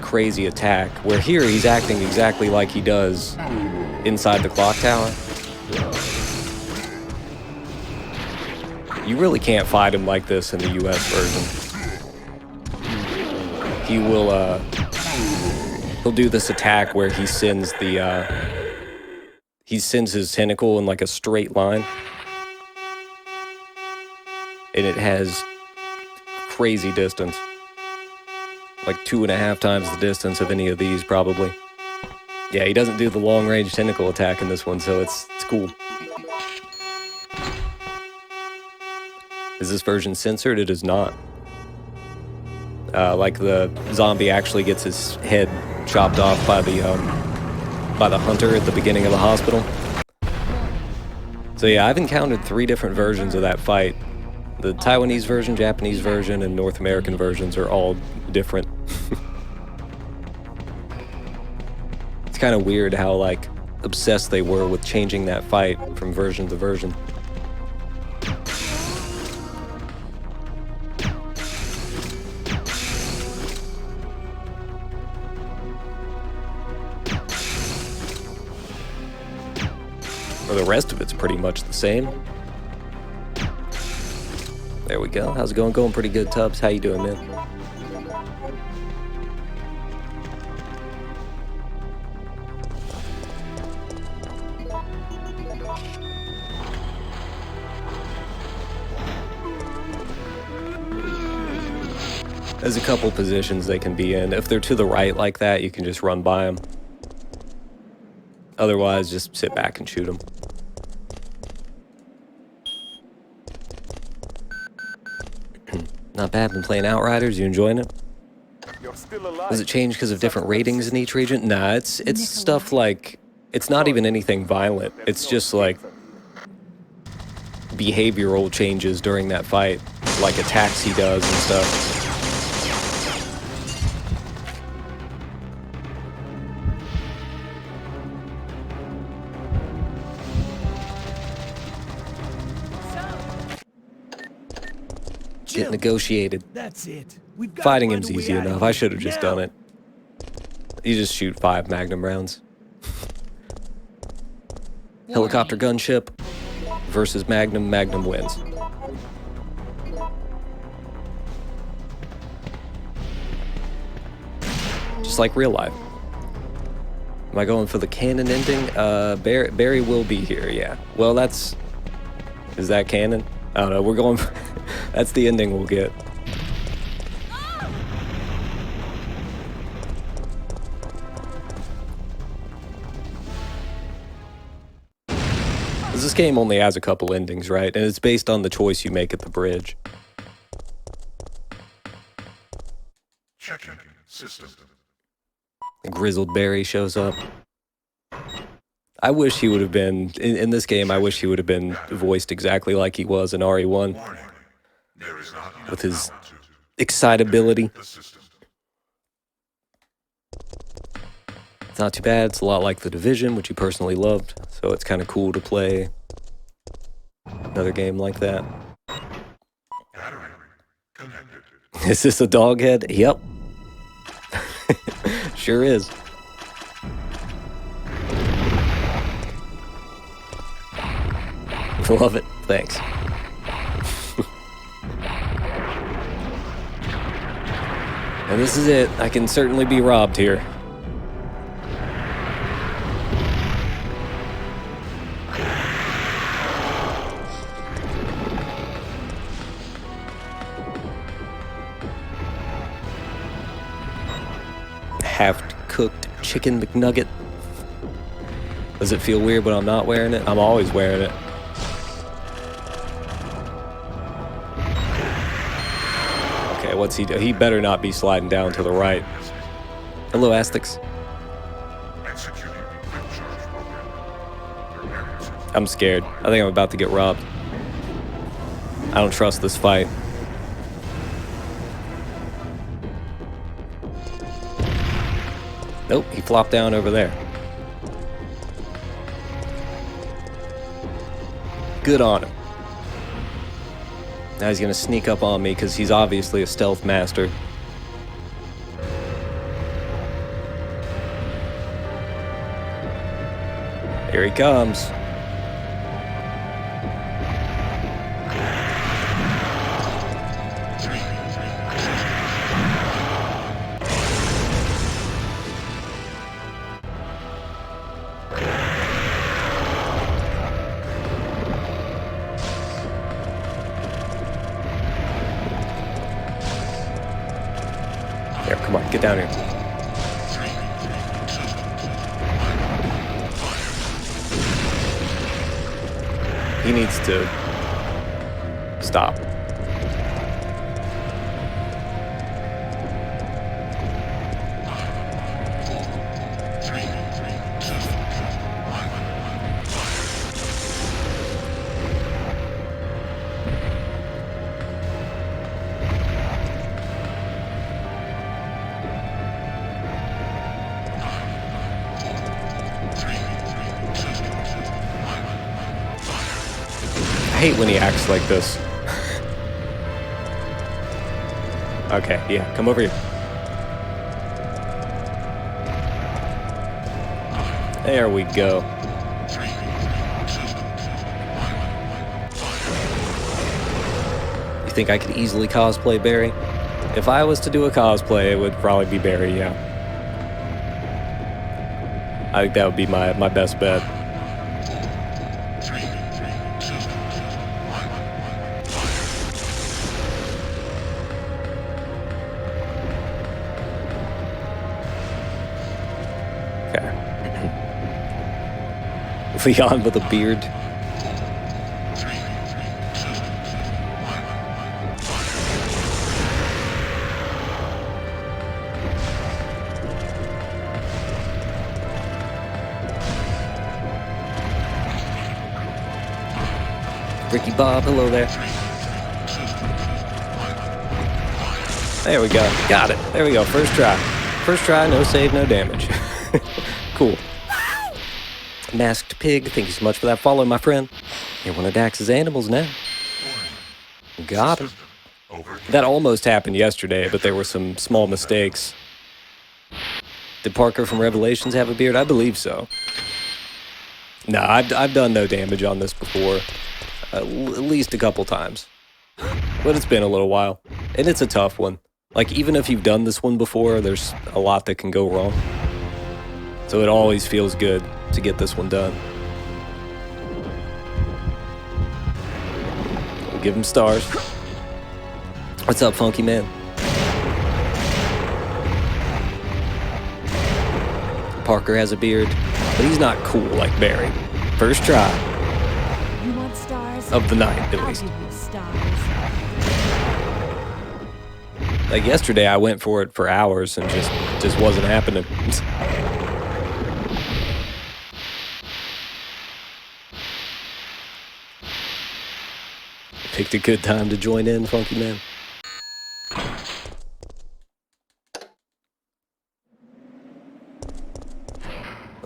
crazy attack, where here he's acting exactly like he does inside the clock tower. You really can't fight him like this in the US version. He'll do this attack where he sends his tentacle in like a straight line. And it has crazy distance. Like 2.5 times the distance of any of these, probably. Yeah, he doesn't do the long-range tentacle attack in this one, so it's cool. Is this version censored? It is not. Like the zombie actually gets his head chopped off by the hunter at the beginning of the hospital. So yeah, I've encountered 3 different versions of that fight. The Taiwanese version, Japanese version, and North American versions are all different. It's kind of weird how, like, obsessed they were with changing that fight from version to version. Or the rest of it's pretty much the same. There we go. How's it going? Going pretty good, Tubbs. How you doing, man? There's a couple positions they can be in. If they're to the right like that, you can just run by them. Otherwise, just sit back and shoot them. Not bad. Been playing Outriders. You enjoying it? You're still alive. Does it change because of different ratings in each region? Nah, it's stuff like, it's not even anything violent. It's just like behavioral changes during that fight, like attacks he does and stuff. Get negotiated. That's it. We've got Fighting to him's find a way easy out of enough. here. I should have just Now. done it. You just shoot 5 Magnum rounds. Helicopter gunship versus Magnum. Magnum wins. Just like real life. Am I going for the canon ending? Barry will be here, yeah. Well, that's... Is that canon? I don't know, we're going... That's the ending we'll get. This game only has a couple endings, right? And it's based on the choice you make at the bridge. Checking system. Grizzled Barry shows up. I wish he would have been, in this game, I wish he would have been voiced exactly like he was in RE1. Warning. There is not enough With his power to excitability. the system. It's not too bad. It's a lot like The Division, which you personally loved. So it's kind of cool to play another game like that. Battery connected. Is this a dog head? Yep. Sure is. Love it. Thanks. And this is it. I can certainly be robbed here. Half-cooked chicken McNugget. Does it feel weird when I'm not wearing it? I'm always wearing it. Okay, what's he do? He better not be sliding down to the right. Hello, Astix. Executing quick charge program. Preparing to I'm scared. I think I'm about to get robbed. I don't trust this fight. Nope, he flopped down over there. Good on him. Now he's gonna sneak up on me because he's obviously a stealth master. Here he comes. Here, come on, get down here. He needs to stop. I hate when he acts like this. Okay, yeah, come over here. There we go. You think I could easily cosplay Barry? If I was to do a cosplay, it would probably be Barry, yeah. I think that would be my best bet. Okay. Leon with a beard. Ricky Bob, hello there. There we go. Got it. There we go. First try. First try, no save, no damage. Cool. Masked Pig, thank you so much for that follow, my friend. You're one of Dax's animals now. Got him. That almost happened yesterday, but there were some small mistakes. Did Parker from Revelations have a beard? I believe so. No, I've done no damage on this before. At least a couple times. But it's been a little while. And it's a tough one. Like, even if you've done this one before, there's a lot that can go wrong. So it always feels good to get this one done. We'll give him stars. What's up, Funky Man? Parker has a beard, but he's not cool like Barry. First try. You want stars? Of the night, at I'll least. give you stars. Like yesterday, I went for it for hours and just wasn't happening. Picked a good time to join in, Funky Man.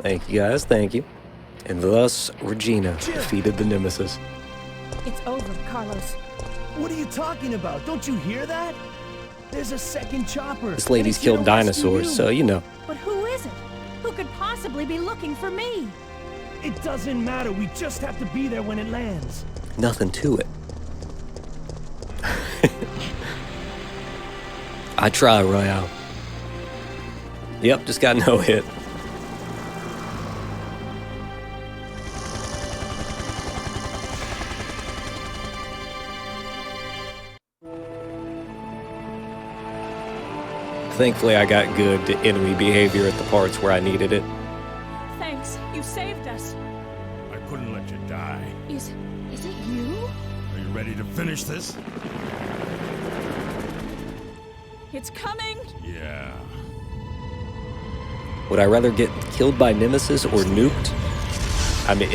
Thank you guys, thank you. And thus, Regina defeated the Nemesis. It's over, Carlos. What are you talking about? Don't you hear that? There's a second chopper. This lady's and it's here killed to rescue dinosaurs, you. so you know. But who is it? Who could possibly be looking for me? It doesn't matter. We just have to be there when it lands. Nothing to it. I try, Royale. Yep, just got no hit. Thankfully, I got good enemy behavior at the parts where I needed it. Thanks. You saved us. I couldn't let you die. Is it you? Are you ready to finish this? It's coming. Yeah. Would I rather get killed by Nemesis or nuked? I mean,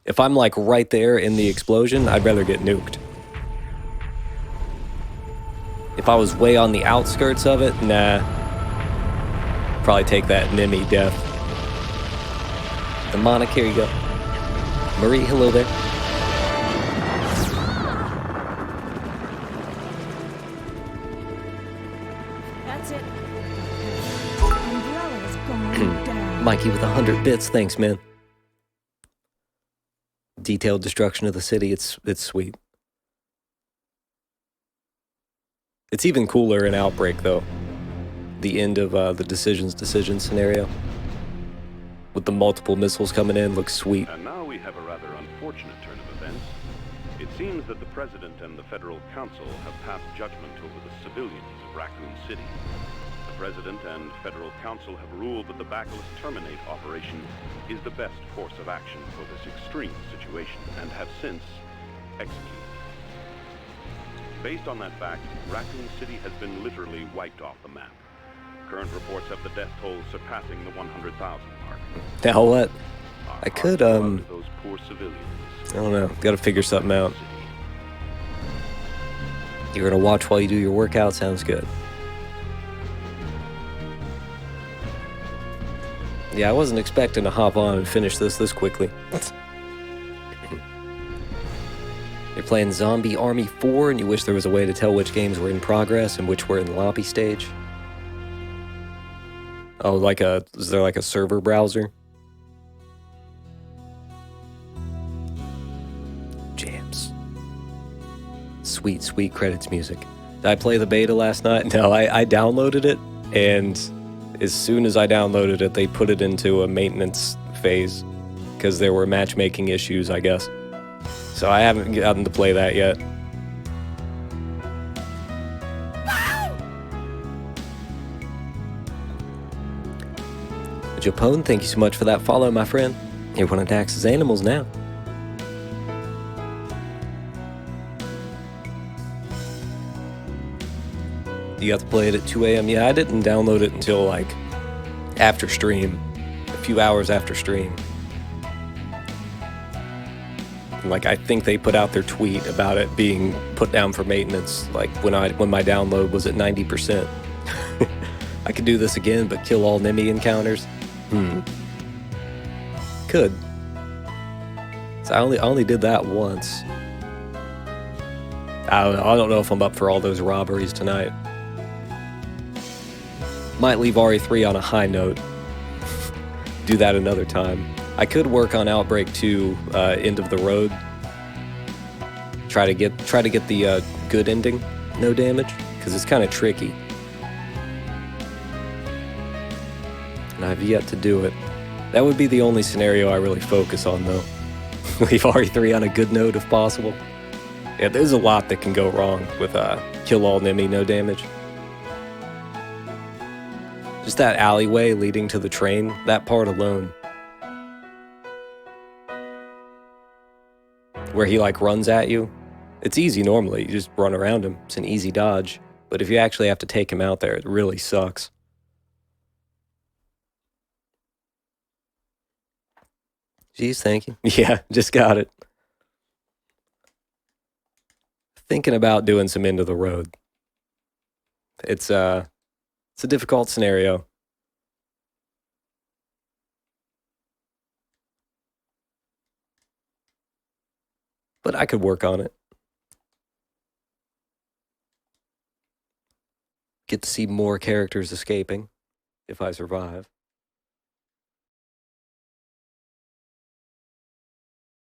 if I'm like right there in the explosion, I'd rather get nuked. If I was way on the outskirts of it, nah. Probably take that Nemi death. Demonic, here you go. Marie, hello there. That's it. Umbrella's going down. Mikey with 100 bits, thanks, man. Detailed destruction of the city, it's sweet. It's even cooler in Outbreak, though. The end of the decision scenario. With the multiple missiles coming in, looks sweet. And now we have a rather unfortunate turn of events. It seems that the President and the Federal Council have passed judgment over the civilians of Raccoon City. The President and Federal Council have ruled that the Bacillus Terminate operation is the best course of action for this extreme situation, and have since executed. Based on that fact, Raccoon City has been literally wiped off the map. Current reports have the death toll surpassing the 100,000 mark. Now what? Our I could, hearts go out to those poor civilians. I don't know. Gotta figure something out. You're gonna watch while you do your workout? Sounds good. Yeah, I wasn't expecting to hop on and finish this quickly. You're playing Zombie Army 4 and you wish there was a way to tell which games were in progress and which were in the lobby stage? Oh, is there like a server browser? Jams. sweet, sweet credits music. Did I play the beta last night? No, I downloaded it, and as soon as I downloaded it, they put it into a maintenance phase because there were matchmaking issues, I guess. So I haven't gotten to play that yet. Japone, thank you so much for that follow, my friend. You're one of Dax's animals now. You got to play it at 2 a.m. Yeah, I didn't download it until like after stream, a few hours after stream. Like, I think they put out their tweet about it being put down for maintenance, like when my download was at 90%. I could do this again, but kill all Nemi encounters. Could. So I only did that once. I don't know if I'm up for all those robberies tonight. Might leave RE3 on a high note. Do that another time. I could work on Outbreak 2, End of the Road. Try to get the good ending, no damage, because it's kind of tricky. And I've yet to do it. That would be the only scenario I really focus on, though. Leave RE3 on a good note if possible. Yeah, there's a lot that can go wrong with kill all Nemi, no damage. Just that alleyway leading to the train, that part alone. Where he like runs at you. It's easy normally, you just run around him. It's an easy dodge. But if you actually have to take him out there, it really sucks. Jeez, thank you. Yeah, just got it. Thinking about doing some End of the Road. It's a difficult scenario. But I could work on it. Get to see more characters escaping if I survive.